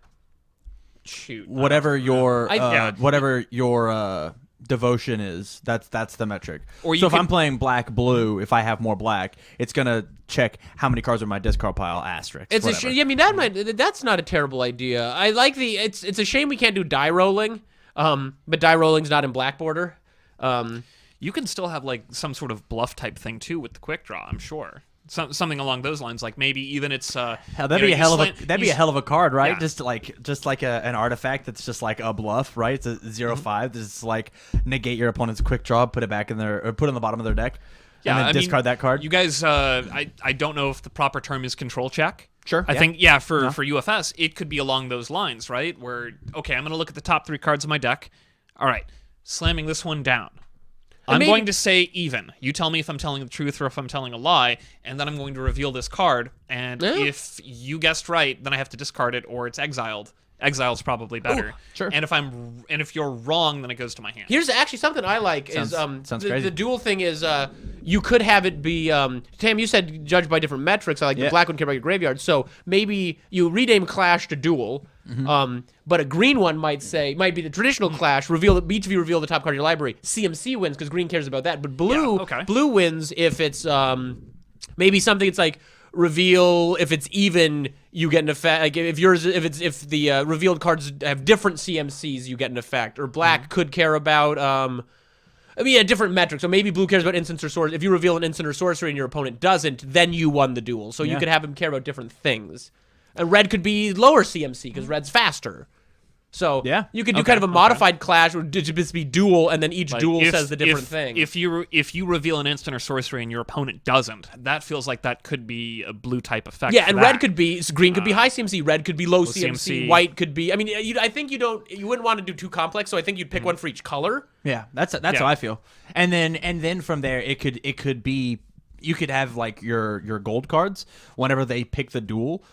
shoot. Whatever your I- devotion is, that's the metric. Or you so if could- I'm playing black blue, if I have more black, it's gonna check how many cards are in my discard pile asterisk. It's a whatever. I mean that's not a terrible idea. I like it's a shame we can't do die rolling. But die rolling's not in black border. You can still have like some sort of bluff type thing too with the quick draw, I'm sure. Something along those lines, like maybe even it's Hell, that'd be a hell of a card, right? Yeah. Just like an artifact that's just like a bluff, right? It's a 0/5. It's like negate your opponent's quick draw, put it back in there, or put it on the bottom of their deck, and then discard that card. You guys, I don't know if the proper term is control check. Sure. I think for UFS it could be along those lines, right? Where okay, I'm going to look at the top 3 cards of my deck. All right, slamming this one down. I'm going to say even. You tell me if I'm telling the truth or if I'm telling a lie, and then I'm going to reveal this card. And if you guessed right, then I have to discard it, or it's exiled. Exile's probably better. Sure. And if you're wrong, then it goes to my hand. Here's actually something I like Sounds crazy. the dual thing is you could have it be Tam, you said judged by different metrics. I like the black one care about your graveyard. So maybe you rename Clash to Duel. But a green one might be the traditional Clash. Each of you reveal the top card of your library. CMC wins because green cares about that. But blue wins if it's maybe something. It's like reveal if it's even, you get an effect. Like if the revealed cards have different CMCs, you get an effect. Or black could care about different metrics. So maybe blue cares about instants or sorcery. If you reveal an instant or sorcery and your opponent doesn't, then you won the duel. So you could have him care about different things. And red could be lower CMC because red's faster. So you could do kind of a modified Clash where it just be duel, and then each duel says the different thing. If you reveal an instant or sorcery and your opponent doesn't, that feels like that could be a blue type effect. Yeah, and red could be green could be high CMC, red could be low CMC, white could be. I mean, I think you wouldn't want to do too complex, so I think you'd pick one for each color. Yeah, that's how I feel. And then from there, it could be. You could have like your gold cards. Whenever they pick the duel,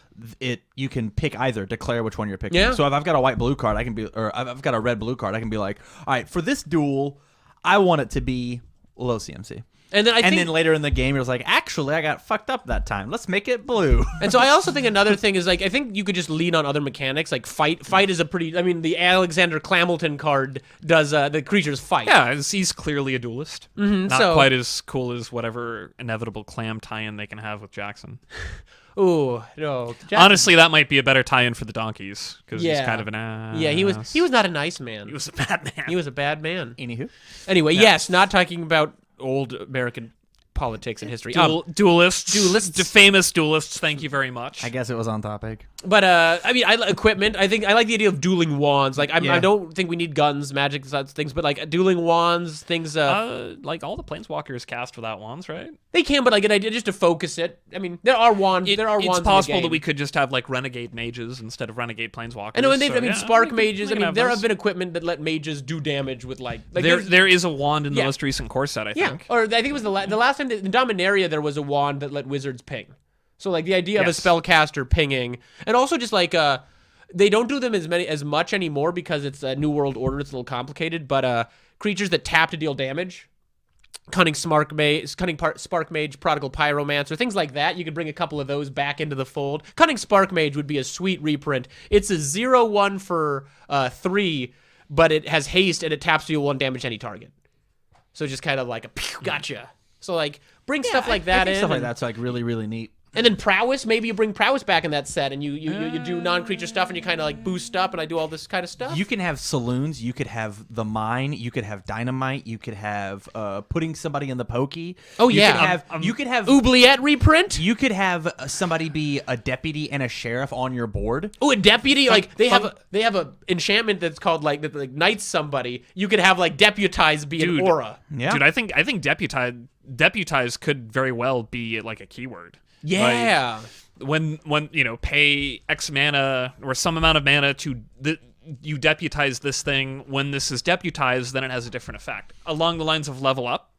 you can pick either, declare which one you're picking. Yeah. So if I've got a white blue card, I've got a red blue card, I can be like, all right, for this duel, I want it to be low CMC. And then later in the game, you're like, actually, I got fucked up that time. Let's make it blue. And so I also think another thing is, like, I think you could just lean on other mechanics. Like fight is a pretty. I mean, the Alexander Clamilton card does the creatures fight. Yeah, he's clearly a duelist. Not so- quite as cool as whatever inevitable clam tie-in they can have with Jackson. Ooh, no. Honestly, that might be a better tie-in for the donkeys because he's kind of an ass. Yeah, he was not a nice man. He was a bad man. He was a bad man. Anywho. Anyway, yes, not talking about old American politics and history. Duelists, the famous duelists. Thank you very much. I guess it was on topic. But I mean, equipment. I think I like the idea of dueling wands. Like I don't think we need guns, magic, such things. But like dueling wands, things. Like all the planeswalkers cast without wands, right? They can, but like an idea just to focus it. I mean, there are wands. It's possible that we could just have like renegade mages instead of renegade planeswalkers. I know, and spark mages. I mean, there have been equipment that let mages do damage with like there is a wand in the most recent core set, I think. Or I think it was the last time in Dominaria there was a wand that let wizards ping. So like the idea of a spellcaster pinging, and also just like they don't do them as much anymore because it's a New World Order. It's a little complicated, but creatures that tap to deal damage. Cunning Spark Mage, Prodigal Pyromancer, things like that. You could bring a couple of those back into the fold. Cunning Spark Mage would be a sweet reprint. It's a 0/1 for 3, but it has haste and it taps to deal 1 damage to any target. So just kind of like a pew, gotcha. So like bring stuff like that in. Stuff like that's like really, really neat. And then prowess, maybe you bring prowess back in that set, and you do non-creature stuff, and you kind of like boost up, and I do all this kind of stuff. You can have saloons. You could have the mine. You could have dynamite. You could have putting somebody in the pokey. Oh, you yeah. You could have Oubliette reprint. You could have somebody be a deputy and a sheriff on your board. Oh, a deputy, like they have a enchantment that's called like that like knights somebody. You could have like deputize be an aura. Yeah. Dude, I think deputize could very well be like a keyword. Yeah. Like, when pay X mana or some amount of mana to you deputize this thing. When this is deputized, then it has a different effect along the lines of level up.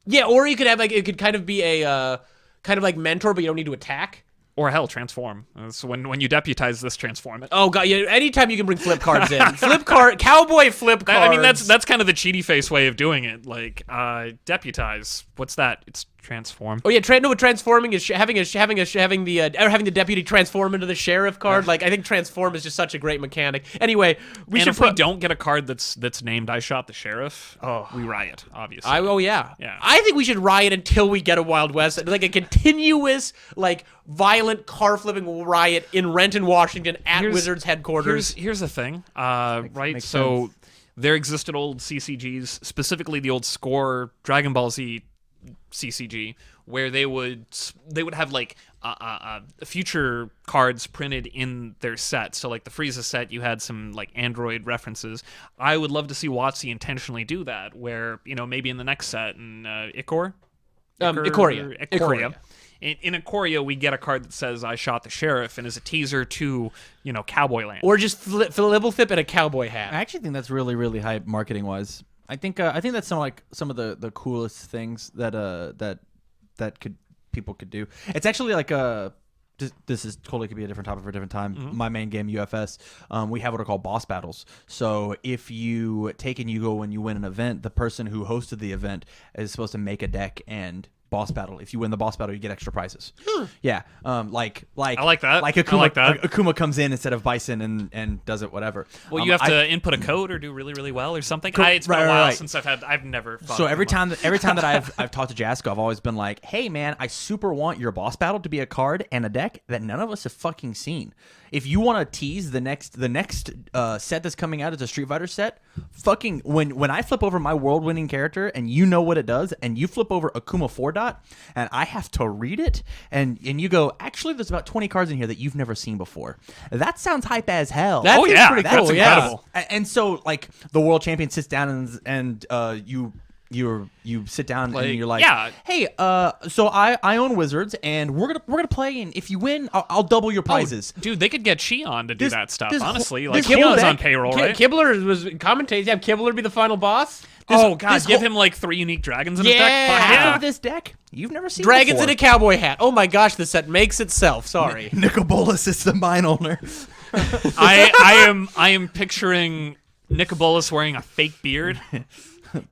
Yeah, or you could have like it could kind of be a kind of like mentor, but you don't need to attack. Or hell, transform. So when you deputize this, transform it. Oh god, yeah. Anytime you can bring flip cards in, cowboy flip cards. I mean, that's kind of the cheaty face way of doing it. Like deputize. What's that? It's transform. Oh yeah, transforming is having the deputy transform into the sheriff card. Like I think transform is just such a great mechanic. Anyway, we don't get a card that's named I Shot the Sheriff, we riot. Obviously. Yeah. Yeah. I think we should riot until we get a Wild West, like a continuous like violent car flipping riot in Renton, Washington at Wizards headquarters. Here's the thing, right? So sense. there existed old CCGs, specifically the old Score Dragon Ball Z CCG, where they would have like future cards printed in their set. So like the Frieza set, you had some like Android references. I would love to see WotC intentionally do that, where maybe in the next set in Ikoria. In Ikoria, we get a card that says "I shot the sheriff" and is a teaser to Cowboy Land, or just level flip in a cowboy hat. I actually think that's really, really hype marketing wise. I think that's some of the coolest things that people could do. It's actually like this is totally could be a different topic for a different time. Mm-hmm. My main game, UFS, we have what are called boss battles. So if you take and you go and you win an event, the person who hosted the event is supposed to make a deck and boss battle. If you win the boss battle, you get extra prizes. Yeah, like I like that. Like Akuma, I like that. Akuma comes in instead of Bison and does it whatever. Well, you have to input a code or do really, really well or something. It's been a while since I've never. So every time that I've talked to Jasko, I've always been like, hey man, I super want your boss battle to be a card and a deck that none of us have fucking seen. If you want to tease the next set that's coming out is a Street Fighter set, fucking when I flip over my world winning character and you know what it does, and you flip over Akuma 4-dot and I have to read it and you go, actually there's about 20 cards in here that you've never seen before. That sounds hype as hell. That's pretty cool. That's incredible. Yeah. And so like the world champion sits down and you sit down and you're like, hey, so I own Wizards and we're gonna play, and if you win, I'll double your prizes. Oh, dude, they could get Shion to do that stuff. Honestly, like this whole Shion's on deck- payroll, right? Kibler was commentating. Yeah, Kibler be the final boss. Give him like 3 unique dragons in his deck. Half of this deck you've never seen Dragons before. in a cowboy hat. Oh my gosh, this set makes itself. Sorry. Nicobolus is the mine owner. I am picturing Nicobolus wearing a fake beard.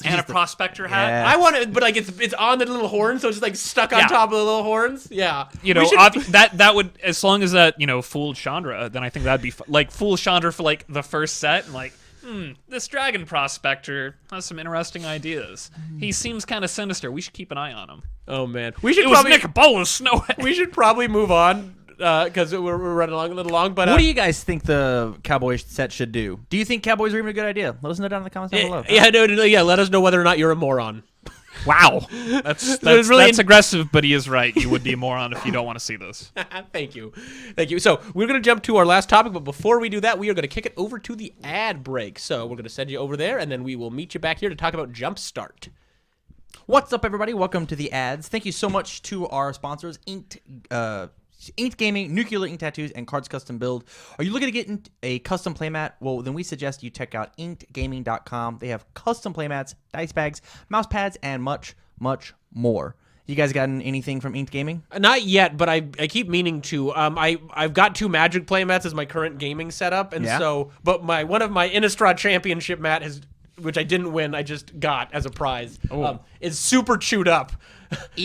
And a prospector hat. Yeah. I want it, but like it's on the little horn, so it's just like stuck on top of the little horns. Yeah, that would, as long as that fooled Chandra, then I think that'd be like fool Chandra for like the first set, and like this dragon prospector has some interesting ideas. He seems kind of sinister. We should keep an eye on him. Oh man, it was Nicobolus. No way. We should probably move on. Because we're running along a little long, but what do you guys think the Cowboy set should do? Do you think Cowboys are even a good idea? Let us know down in the comments down below. Let us know whether or not you're a moron. Wow, that's aggressive, but he is right. You would be a moron if you don't want to see this. Thank you. So we're going to jump to our last topic, but before we do that, we are going to kick it over to the ad break. So we're going to send you over there, and then we will meet you back here to talk about Jumpstart. What's up, everybody? Welcome to the ads. Thank you so much to our sponsors, Inked Gaming, Nuclear Ink Tattoos, and Cards Custom Build. Are you looking to get a custom playmat? Well, then we suggest you check out inkedgaming.com. They have custom playmats, dice bags, mouse pads, and much, much more. You guys gotten anything from Inked Gaming? Not yet, but I keep meaning to. I've got 2 Magic playmats as my current gaming setup, and but one of my Innistrad Championship mat which I didn't win, I just got as a prize, is super chewed up.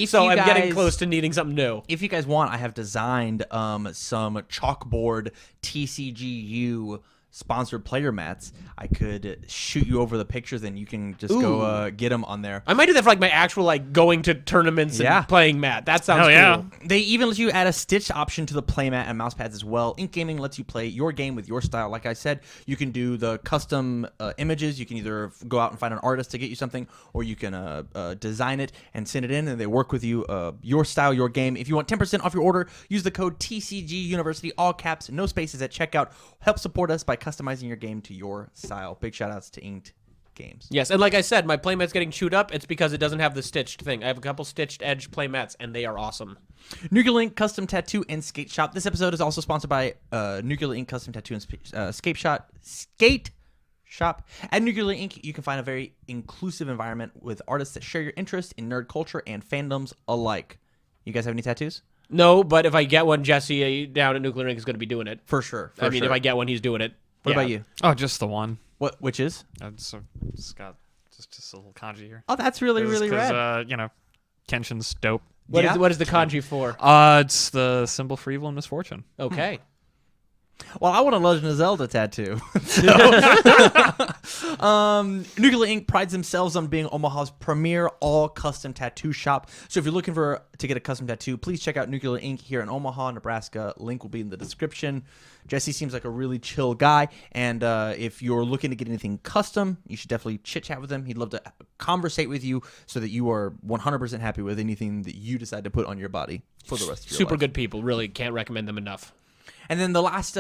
So I'm getting close to needing something new. If you guys want, I have designed some chalkboard TCGU sponsored player mats, I could shoot you over the pictures and you can just go get them on there. I might do that for like my actual like going to tournaments and playing mat. That sounds cool. Yeah. They even let you add a stitched option to the playmat and mouse pads as well. Ink Gaming lets you play your game with your style. Like I said, you can do the custom images. You can either go out and find an artist to get you something, or you can design it and send it in, and they work with you, your style, your game. If you want 10% off your order, use the code TCG University, all caps, no spaces at checkout. Help support us by customizing your game to your style. Big shout outs to Inked Games. Yes, and like I said, my playmat's getting chewed up. It's because it doesn't have the stitched thing. I have a couple stitched edge playmats, and they are awesome. Nuclear Ink Custom Tattoo and Skate Shop. This episode is also sponsored by Nuclear Ink Custom Tattoo and Skate Shop. At Nuclear Ink, you can find a very inclusive environment with artists that share your interest in nerd culture and fandoms alike. You guys have any tattoos? No, but if I get one, Jesse down at Nuclear Ink is going to be doing it. For sure. If I get one, he's doing it. What about you? Oh, just the one. Which is? It's got just a little kanji here. Oh, that's really rad. Kenshin's dope. What is the kanji for? It's the symbol for evil and misfortune. Okay. Well, I want a Legend of Zelda tattoo. Nuclear Ink prides themselves on being Omaha's premier all-custom tattoo shop. So if you're looking to get a custom tattoo, please check out Nuclear Ink here in Omaha, Nebraska. Link will be in the description. Jesse seems like a really chill guy, and if you're looking to get anything custom, you should definitely chit-chat with him. He'd love to conversate with you so that you are 100% happy with anything that you decide to put on your body for the rest of your life. Super good people. Really can't recommend them enough. And then the last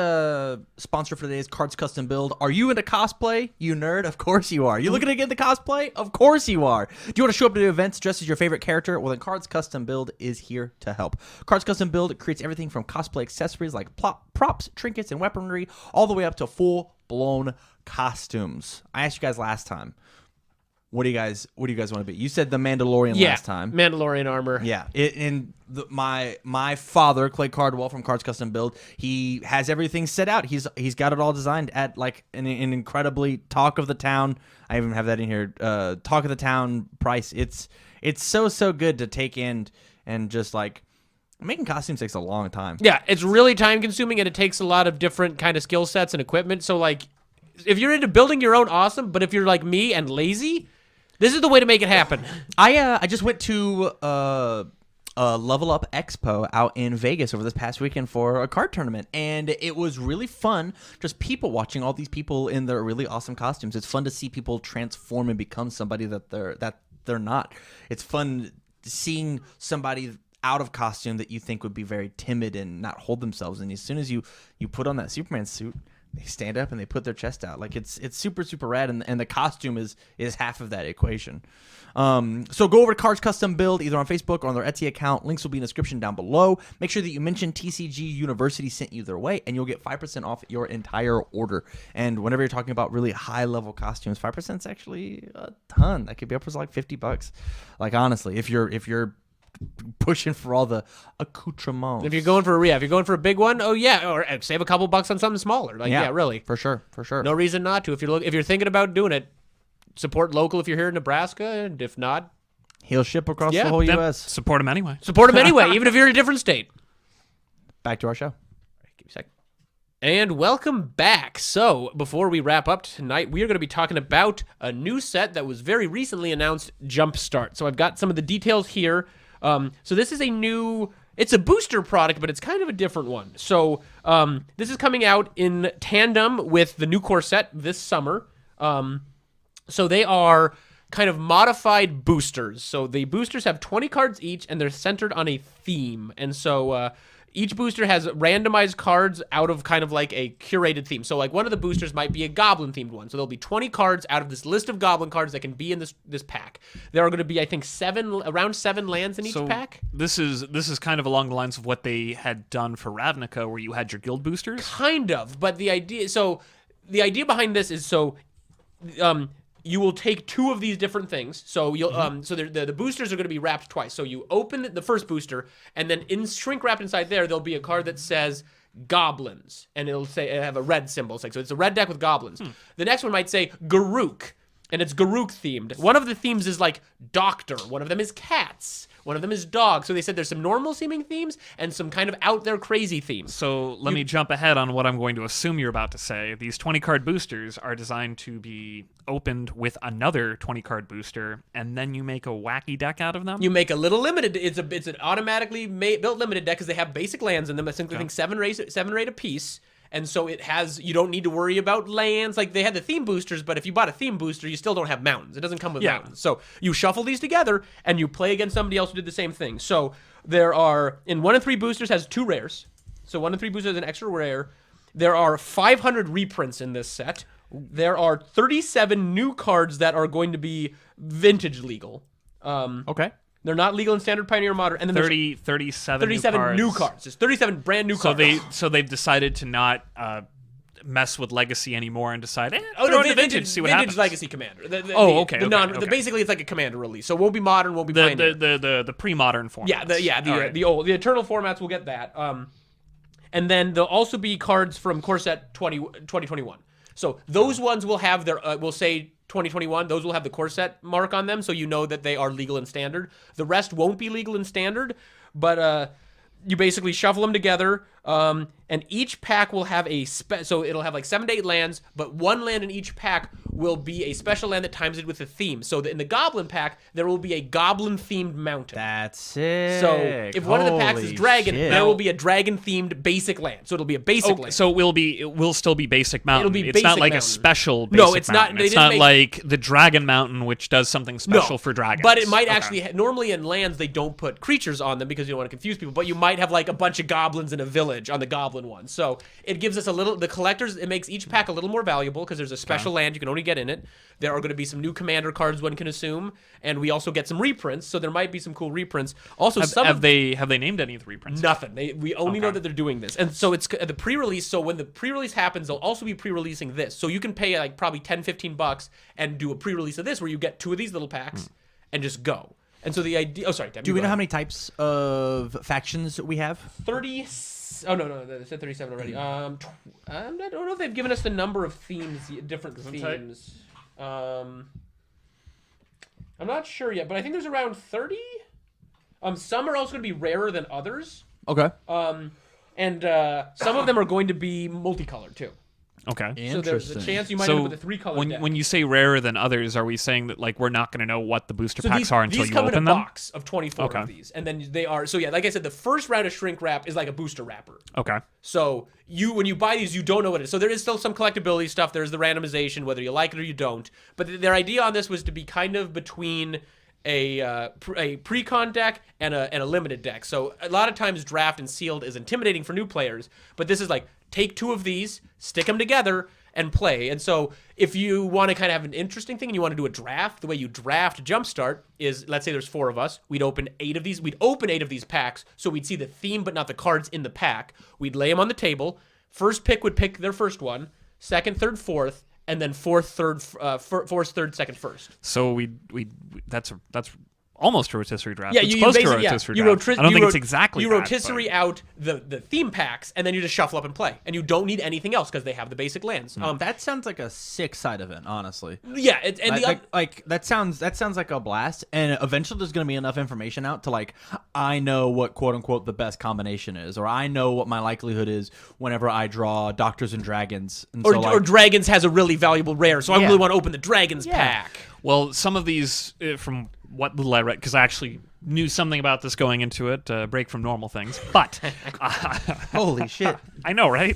sponsor for today is Cards Custom Build. Are you into cosplay, you nerd? Of course you are. You looking to get into cosplay? Of course you are. Do you want to show up to events dressed as your favorite character? Well, then Cards Custom Build is here to help. Cards Custom Build creates everything from cosplay accessories like props, trinkets, and weaponry, all the way up to full-blown costumes. I asked you guys last time. What do you guys want to be? You said the Mandalorian last time. Mandalorian armor. Yeah. My father, Clay Cardwell from Cards Custom Build, he has everything set out. He's got it all designed at like an incredibly talk of the town. I even have that in here. Talk of the town price. It's so good to take in, and just like making costumes takes a long time. Yeah, it's really time consuming, and it takes a lot of different kind of skill sets and equipment. So like, if you're into building your own, awesome. But if you're like me and lazy, this is the way to make it happen. I just went to Level Up Expo out in Vegas over this past weekend for a card tournament, and it was really fun. Just people watching all these people in their really awesome costumes. It's fun to see people transform and become somebody that they're not. It's fun seeing somebody out of costume that you think would be very timid and not hold themselves, and as soon as you put on that Superman suit, they stand up and they put their chest out. Like it's super rad, and the costume is half of that equation. So go over to Cards Custom Build either on Facebook or on their Etsy account. Links will be in the description down below. Make sure that you mention TCG University sent you their way, and you'll get 5% off your entire order. And whenever you're talking about really high level costumes, 5% is actually a ton. That could be upwards of like $50. Like honestly, if you're pushing for all the accoutrements. If you're going for if you're going for a big one, oh yeah, or save a couple bucks on something smaller. Like yeah really. For sure. No reason not to. If you're thinking about doing it, support local if you're here in Nebraska, and if not, he'll ship across the whole U.S. Support him anyway. Support him anyway, even if you're in a different state. Back to our show. Give me a second. And welcome back. So before we wrap up tonight, we are going to be talking about a new set that was very recently announced, Jumpstart. So I've got some of the details here. So this is it's a booster product, but it's kind of a different one. So this is coming out in tandem with the new core set this summer. So they are kind of modified boosters. So the boosters have 20 cards each, and they're centered on a theme. And so each booster has randomized cards out of kind of like a curated theme. So like one of the boosters might be a goblin themed one. So there'll be 20 cards out of this list of goblin cards that can be in this pack. There are going to be, I think, around seven lands in each pack. This is kind of along the lines of what they had done for Ravnica, where you had your guild boosters. Kind of, but the idea behind this is you will take two of these different things. So you'll the boosters are going to be wrapped twice. So you open the first booster, and then shrink wrapped inside there'll be a card that says goblins, and it'll have a red symbol. So it's a red deck with goblins. The next one might say Garuk. and it's Garuk themed. One of the themes is like doctor. One of them is cats. One of them is dog. So they said there's some normal seeming themes and some kind of out there crazy themes. So let me jump ahead on what I'm going to assume you're about to say. These 20 card boosters are designed to be opened with another 20 card booster, and then you make a wacky deck out of them? You make a little limited. It's an automatically built limited deck because they have basic lands in them. I think 7 rate a piece. And so it has, you don't need to worry about lands. Like they had the theme boosters, but if you bought a theme booster, you still don't have mountains. It doesn't come with mountains. So you shuffle these together and you play against somebody else who did the same thing. So there are, in 1 and 3 boosters has 2 rares. So 1 and 3 boosters has an extra rare. There are 500 reprints in this set. There are 37 new cards that are going to be vintage legal. Okay. They're not legal in Standard, Pioneer, Modern. And then 37 new cards. Just 37 brand new cards. So they've decided to not mess with Legacy anymore and decide, throw throw it into Vintage, see what happens. Legacy Commander. Okay. Basically, it's like a Commander release. So it won't be Modern, won't be Pioneer. The pre-modern format. The Eternal formats will get that. And then there'll also be cards from Core Set 2021. So those ones will have their, we'll say 2021, those will have the core set mark on them, so you know that they are legal in Standard. The rest won't be legal in Standard, but you basically shuffle them together, and each pack will have so it'll have like 7 to 8 lands, but 1 land in each pack will be a special land that times it with a theme. So in the Goblin pack, there will be a Goblin-themed mountain. That's it. So if one of the packs is Dragon, there will be a Dragon-themed basic land. So it'll be a basic land. So it will still be basic mountain. It'll be it's not basic like mountain. a special basic No, it's mountain. not. It's not like the Dragon Mountain, which does something special for dragons. But it might actually, normally in lands, they don't put creatures on them because you don't want to confuse people, but you might have like a bunch of goblins in a village on the Goblin one. So it gives us the collectors, it makes each pack a little more valuable because there's a special land you can only get in it. There are going to be some new commander cards one can assume, and we also get some reprints, so there might be some cool reprints. Also, have they named any of the reprints? Nothing. We only know that they're doing this, and so it's the pre-release. So when the pre-release happens, they'll also be pre-releasing this. So you can pay like probably $10-15 and do a pre-release of this, where you get 2 of these little packs and just go. And so the idea. Oh, sorry. Tim, Do we know how many types of factions we have? 30. Oh no, they said 37 already. I don't know if they've given us the number of themes, different themes. I'm not sure yet, but I think there's around 30. Some are also going to be rarer than others. Okay. And some of them are going to be multicolored too. Okay. So there's a chance you might end up with a 3-color deck. When you say rarer than others, are we saying that like we're not going to know what the booster packs are until you open them? These come in a box of 24 of these, and then they are. So yeah, like I said, the first round of shrink wrap is like a booster wrapper. Okay. So when you buy these, you don't know what it is. So there is still some collectability stuff. There's the randomization, whether you like it or you don't. But their idea on this was to be kind of between a pre-con deck and a limited deck. So a lot of times draft and sealed is intimidating for new players, but this is like take 2 of these, stick them together, and play. And so if you want to kind of have an interesting thing and you want to do a draft, the way you draft Jumpstart is, let's say there's 4 of us, we'd open 8 of these packs, so we'd see the theme but not the cards in the pack. We'd lay them on the table. First pick would pick their first one, second, third, fourth, and then fourth, third, second, first. So that's almost a rotisserie draft. Yeah, it's you close to a basically rotisserie draft. I don't think it's exactly you that, rotisserie out the theme packs, and then you just shuffle up and play, and you don't need anything else because they have the basic lands. That sounds like a sick side event, honestly. Yeah, that sounds like a blast, and eventually there's going to be enough information out to like I know what quote unquote the best combination is, or I know what my likelihood is whenever I draw Doctors and Dragons, and or Dragons has a really valuable rare, so I really want to open the Dragons pack. Well, some of these, from what little I read, because I actually knew something about this going into it, break from normal things, but... Holy shit. I know, right?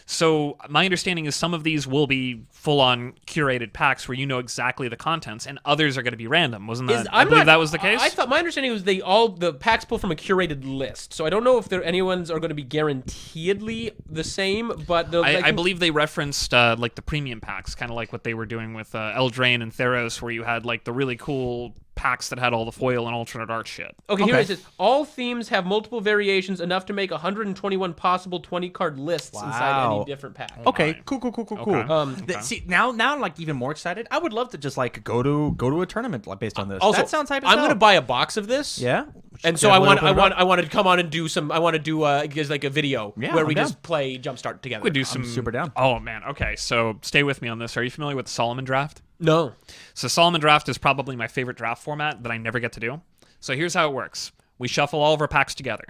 So my understanding is some of these will be full-on curated packs where you know exactly the contents, and others are going to be random. Wasn't that? I believe that was the case. I thought my understanding was the packs pull from a curated list. So I don't know if anyone's are going to be guaranteedly the same, but I believe they referenced like the premium packs, kind of like what they were doing with Eldraine and Theros, where you had like the really cool packs that had all the foil and alternate art shit. Okay, here it says, all themes have multiple variations, enough to make 121 possible 20-card lists inside any different pack. Okay, cool. Okay. See, now I'm like even more excited. I would love to just like go to a tournament based on this. Also, that sounds hype as I'm hell. going to buy a box of this. Yeah. And so I want to come on and do some. I want to do like a video where we just play Jumpstart together. We do some super down. Oh man. Okay, so stay with me on this. Are you familiar with the Solomon draft? No. So Solomon Draft is probably my favorite draft format that I never get to do. So here's how it works. We shuffle all of our packs together.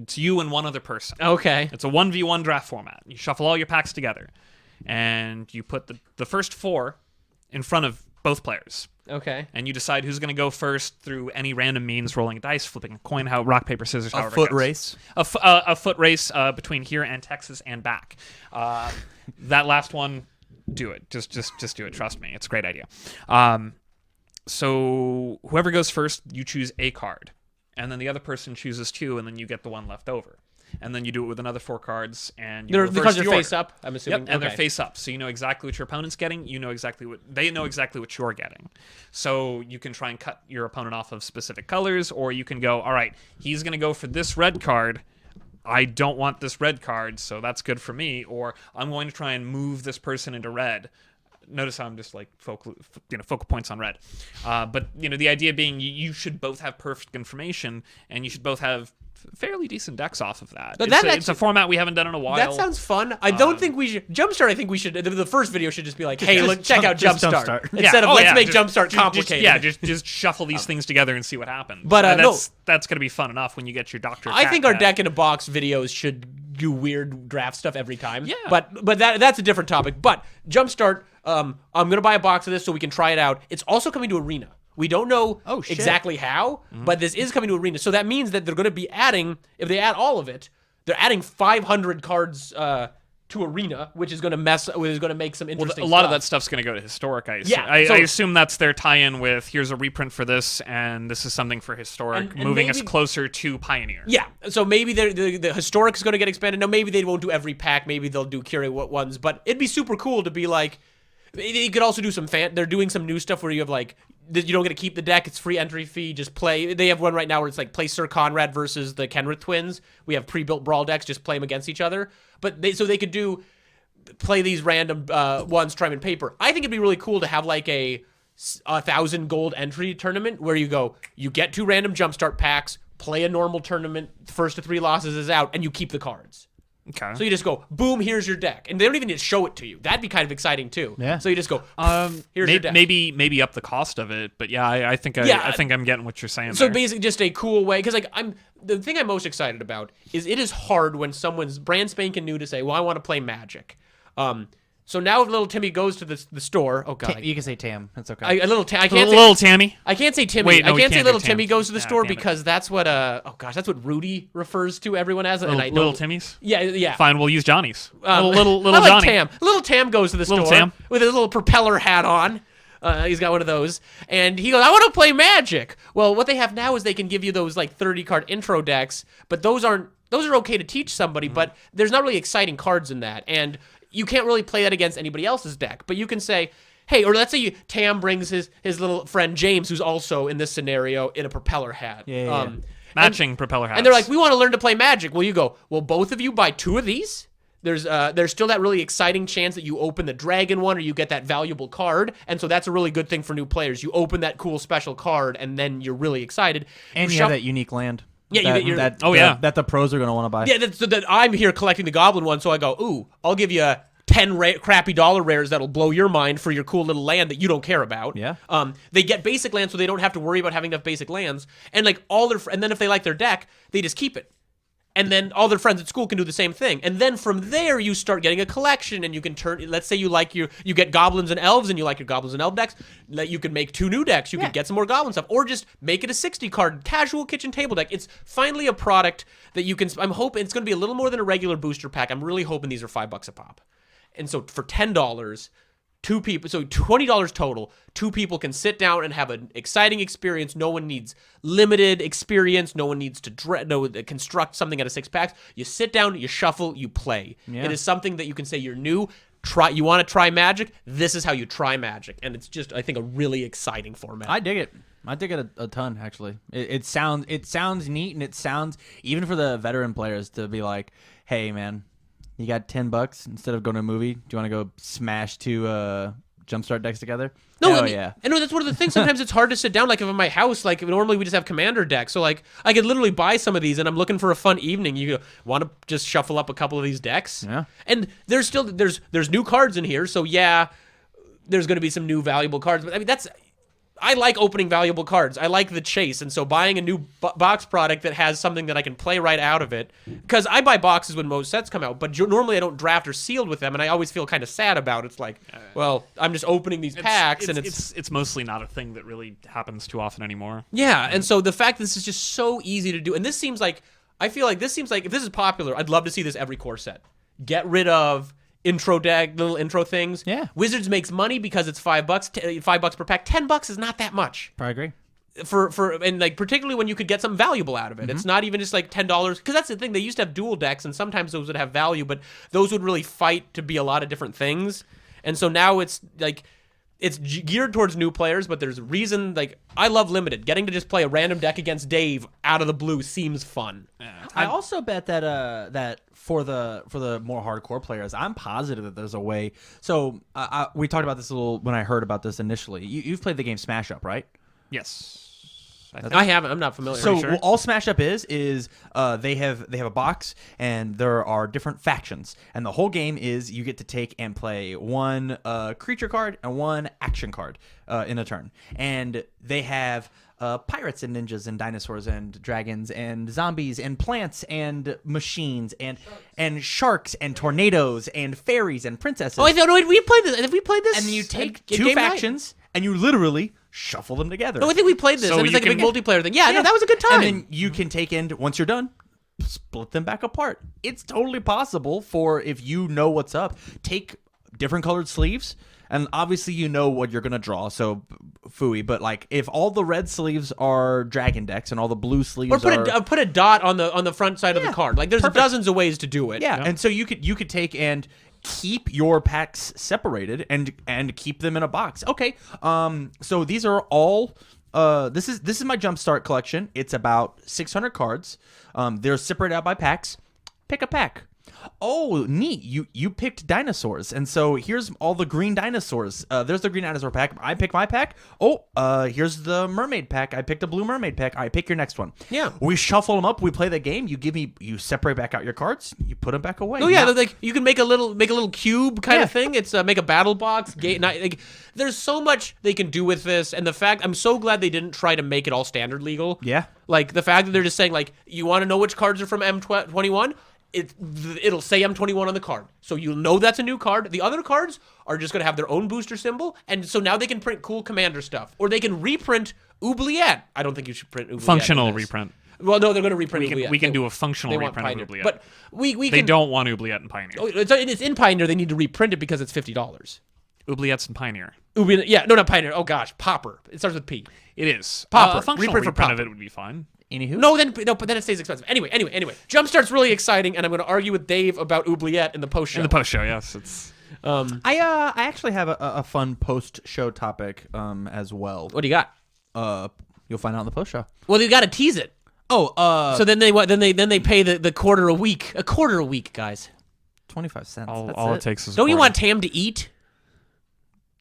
It's you and one other person. Okay. It's a 1v1 draft format. You shuffle all your packs together, and you put the first 4 in front of both players. Okay. And you decide who's going to go first through any random means, rolling a dice, flipping a coin, how rock, paper, scissors, A however it foot goes. race. A foot race between here and Texas and back. That last one, do it. Just do it. Trust me. It's a great idea. So whoever goes first, you choose a card. And then the other person chooses 2, and then you get the one left over. And then you do it with another 4 cards, and you The reverse cards the are order. face up, I'm assuming. Yep, and they're Okay. face up, so you know exactly what your opponent's getting. You know exactly what they know exactly what you're getting. So you can try and cut your opponent off of specific colors, or you can go, all right, he's going to go for this red card. I don't want this red card, so that's good for me. Or I'm going to try and move this person into red. Notice how I'm just like focal points on red. But the idea being you should both have perfect information, and you should both have fairly decent decks off of that. But It's a format we haven't done in a while. That sounds fun. I don't think we should. Jumpstart, I think we should. The first video should just be like, hey, look, check out just Jumpstart. Jumpstart. Instead of let's make just- Jumpstart complicated. Just shuffle these things together and see what happens. But, that's going to be fun enough when you get your Dr. I Cat think our deck. deck in a box videos should do weird draft stuff every time. Yeah. But that's a different topic. But Jumpstart, I'm gonna buy a box of this so we can try it out. It's also coming to Arena. We don't know shit. exactly how, but this is coming to Arena. So that means that they're going to be adding, if they add all of it, they're adding 500 cards to Arena, which is going to make some interesting A lot of stuff. that stuff's going to go to Historic, I assume. Yeah, I assume that's their tie-in with, here's a reprint for this, and this is something for Historic, And moving us maybe- closer to Pioneer. Yeah, so maybe the Historic is going to get expanded. No, maybe they won't do every pack. Maybe they'll do curate what ones. But it'd be super cool to be like, you could also do some they're doing some new stuff where you have like, you don't get to keep the deck. It's free entry fee. Just play. They have one right now where it's like play Sir Conrad versus the Kenrith twins. We have pre-built brawl decks. Just play them against each other. But they could play these random ones, try them in paper. I think it'd be really cool to have like a 1,000 gold entry tournament where you get 2 random Jumpstart packs, play a normal tournament, first to 3 losses is out, and you keep the cards. Okay. So you just go, boom, here's your deck. And they don't even need to show it to you. That'd be kind of exciting too. Yeah. So you just go, here's your deck. Maybe up the cost of it, but yeah, I think I think I'm getting what you're saying. So there. basically just a cool way, because the thing I'm most excited about is it is hard when someone's brand spanking new to say, well, I want to play Magic. So now if little Timmy goes to the store, oh god, You can say Tam. That's okay. I can't little Tammy. I can't say Timmy. Wait, no, I we can't say can't do little Tim. Timmy goes to the Yeah, store damn it. because that's what that's what Rudy refers to everyone as. And I know, Little Timmy's. yeah. Fine, we'll use Johnny's. I Little like Johnny. Tam. Little Tam goes to the Little store Tam. with his little propeller hat on. He's got one of those, and he goes, "I want to play Magic." Well, what they have now is they can give you those like 30-card intro decks, but those are okay to teach somebody, but there's not really exciting cards in that, and you can't really play that against anybody else's deck. But you can say, hey, or let's say Tam brings his little friend James, who's also in this scenario in a propeller hat. Yeah. Matching propeller hats. And they're like, we want to learn to play Magic. Well, you go, well, both of you buy 2 of these. There's still that really exciting chance that you open the dragon one or you get that valuable card. And so that's a really good thing for new players. You open that cool special card and then you're really excited. and you have that unique land. Yeah, that, you get your- that, Oh, that- yeah. that the pros are going to want to buy. Yeah, that I'm here collecting the goblin one, so I go, ooh, I'll give you 10 crappy dollar rares that'll blow your mind for your cool little land that you don't care about. Yeah. They get basic lands, so they don't have to worry about having enough basic lands. And like and then if they like their deck, they just keep it. And then all their friends at school can do the same thing. And then from there, you start getting a collection, and you can turn. Let's say you get goblins and elves, and you like your goblins and elf decks. You could make 2 new decks. You could get some more goblin stuff, or just make it a 60-card casual kitchen table deck. It's finally a product that you can. I'm hoping it's going to be a little more than a regular booster pack. I'm really hoping these are $5 a pop. And so for $10, 2 people, so $20 total, 2 people can sit down and have an exciting experience. No one needs limited experience. No one needs to construct something out of 6 packs. You sit down, you shuffle, you play. Yeah. It is something that you can say you're new. You want to try Magic? This is how you try Magic. And it's just, I think, a really exciting format. I dig it. I dig it a ton, actually. It sounds neat, and it sounds, even for the veteran players, to be like, hey, man, you got $10 instead of going to a movie. Do you want to go smash 2 Jumpstart decks together? No, Hell I mean, yeah. I know that's one of the things. Sometimes it's hard to sit down. Like if in my house, like normally we just have commander decks. So like I could literally buy some of these, and I'm looking for a fun evening. You want to just shuffle up a couple of these decks. Yeah. And there's new cards in here. So yeah, there's going to be some new valuable cards. But I mean, I like opening valuable cards. I like the chase. And so buying a new box product that has something that I can play right out of it, because I buy boxes when most sets come out, but normally I don't draft or sealed with them, and I always feel kind of sad about it. It's like, well, I'm just opening these packs, and it's mostly not a thing that really happens too often anymore. Yeah, and so the fact that this is just so easy to do, and this seems like, I feel like this seems like, if this is popular, I'd love to see this every core set. Get rid of intro deck, little intro things. Yeah. Wizards makes money because it's $5, $5 per pack. $10 is not that much. I agree. And like particularly when you could get something valuable out of it. It's not even just like $10, because that's the thing. They used to have dual decks, and sometimes those would have value, but those would really fight to be a lot of different things. And so now it's like, it's geared towards new players, but there's a reason. Like, I love Limited. Getting to just play a random deck against Dave out of the blue seems fun. Yeah. I also bet that that for the more hardcore players, I'm positive that there's a way. So we talked about this a little when I heard about this initially. You've played the game Smash Up, right? Yes. I haven't. I'm not familiar. So Sure. all Smash Up is they have a box, and there are different factions, and the whole game is you get to take and play one creature card and one action card in a turn, and they have pirates and ninjas and dinosaurs and dragons and zombies and plants and machines and sharks and tornadoes and fairies and princesses. Oh, wait, no, we played this. Have we played this? And you take at two game night? factions and you literally shuffle them together. No, I think we played this. So and it's you like a big can- multiplayer thing. Yeah, no, that was a good time. And then you can take in, once you're done, split them back apart. It's totally possible for, if you know what's up, take different colored sleeves, and obviously you know what you're going to draw, so phooey, but like if all the red sleeves are dragon decks and all the blue sleeves or are... put a dot on the front side of the card. Like there's perfect. dozens of ways to do it. Yeah, and so you could take and keep your packs separated and keep them in a box. Okay, so these are all. This is my Jumpstart collection. It's about 600 cards. They're separated out by packs. Pick a pack. Oh, neat! You picked dinosaurs, and so here's all the green dinosaurs. There's the green dinosaur pack. I pick my pack. Oh, here's the mermaid pack. I picked a blue mermaid pack. I pick your next one. Yeah. We shuffle them up. We play the game. You separate back out your cards. You put them back away. Oh yeah, Now- like you can make a little cube kind Yeah. of thing. It's make a battle box. Like there's so much they can do with this, and the fact I'm so glad they didn't try to make it all standard legal. Yeah. Like the fact that they're just saying like, you want to know which cards are from M21. It'll say M21 on the card, so you'll know that's a new card. The other cards are just going to have their own booster symbol, and so now they can print cool commander stuff, or they can reprint Oubliette. I don't think you should print Oubliette. Functional in this. reprint. Well, no, they're going to reprint Oubliette. We can do a They functional want reprint Pioneer. of Oubliette. But we They can. don't want Oubliette and Pioneer. Oh, it's in Pioneer. They need to reprint it because it's $50. Oubliette's and Pioneer. Yeah, no, not Pioneer. Oh gosh, Popper. It starts with P. It is. Popper. A functional Reprint for reprint of Popper. it would be fine. Anywho, But then it stays expensive. Anyway. Jumpstart's really exciting, and I'm going to argue with Dave about Oubliette in the post show. In the post show, yes. It's I actually have a fun post show topic as well. What do you got? You'll find out in the post show. Well, you got to tease it. Oh, So then they what? Then they pay the quarter a week. A quarter a week, guys. 25 cents. all, That's all it takes is. Don't you quarter. want Tam to eat?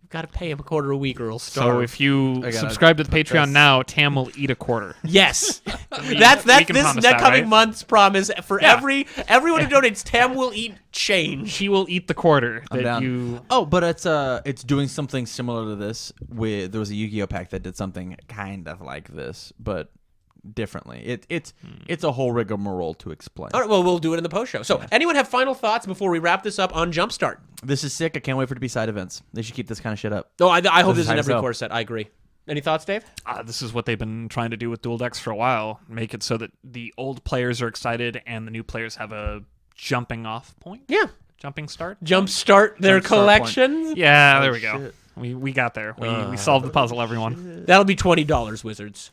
You've got to pay him a quarter a week, or he'll starve. So if you I gotta subscribe to the put Patreon this- now, Tam will eat a quarter. Yes, We that's can this promise that that, coming right? month's promise for Yeah. everyone who donates. Tam will eat change. He will eat the quarter I'm that down. you. Oh, but it's doing something similar to this. There was a Yu-Gi-Oh pack that did something kind of like this, but differently. It's a whole rigmarole to explain. All right, well, we'll do it in the post show. So, anyone have final thoughts before we wrap this up on Jumpstart? This is sick. I can't wait for it to be side events. They should keep this kind of shit up. No, I hope This this is is in hype every as hell. core set. I agree. Any thoughts, Dave? This is what they've been trying to do with dual decks for a while. Make it so that the old players are excited and the new players have a jumping off point. Yeah. Jumping start. Jumpstart their Jumpstart collections. Yeah, there we go. shit. We got there. We solved the puzzle, everyone. That'll be $20, Wizards.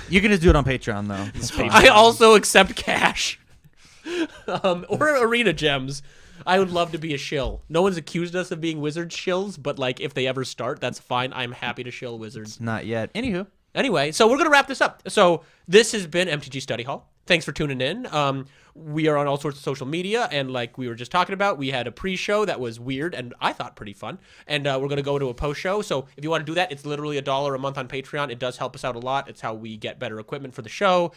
You can just do it on Patreon though. I also accept cash. Or arena gems. I would love to be a shill. No one's accused us of being Wizards shills, but like if they ever start, that's fine. I'm happy to shill Wizards. Not yet. Anywho, Anyway, so we're going to wrap this up. So this has been MTG Study Hall. Thanks for tuning in. We are on all sorts of social media, and like we were just talking about, we had a pre-show that was weird and I thought pretty fun. And we're going to go to a post-show. So if you want to do that, it's literally $1 a month on Patreon. It does help us out a lot. It's how we get better equipment for the show.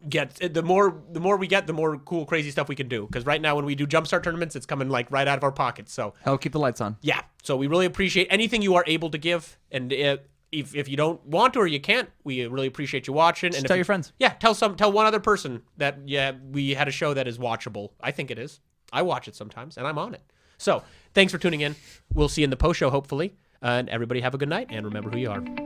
the more we get, the more cool, crazy stuff we can do. Because right now, when we do Jumpstart tournaments, it's coming like right out of our pockets. So Hell, keep the lights on. yeah, so we really appreciate anything you are able to give, and if you don't want to or you can't, we really appreciate you watching. Just and tell your friends. Yeah, tell one other person that we had a show that is watchable. I think it is. I watch it sometimes, and I'm on it. So thanks for tuning in. We'll see you in the post show, hopefully. And everybody have a good night, and remember who you are.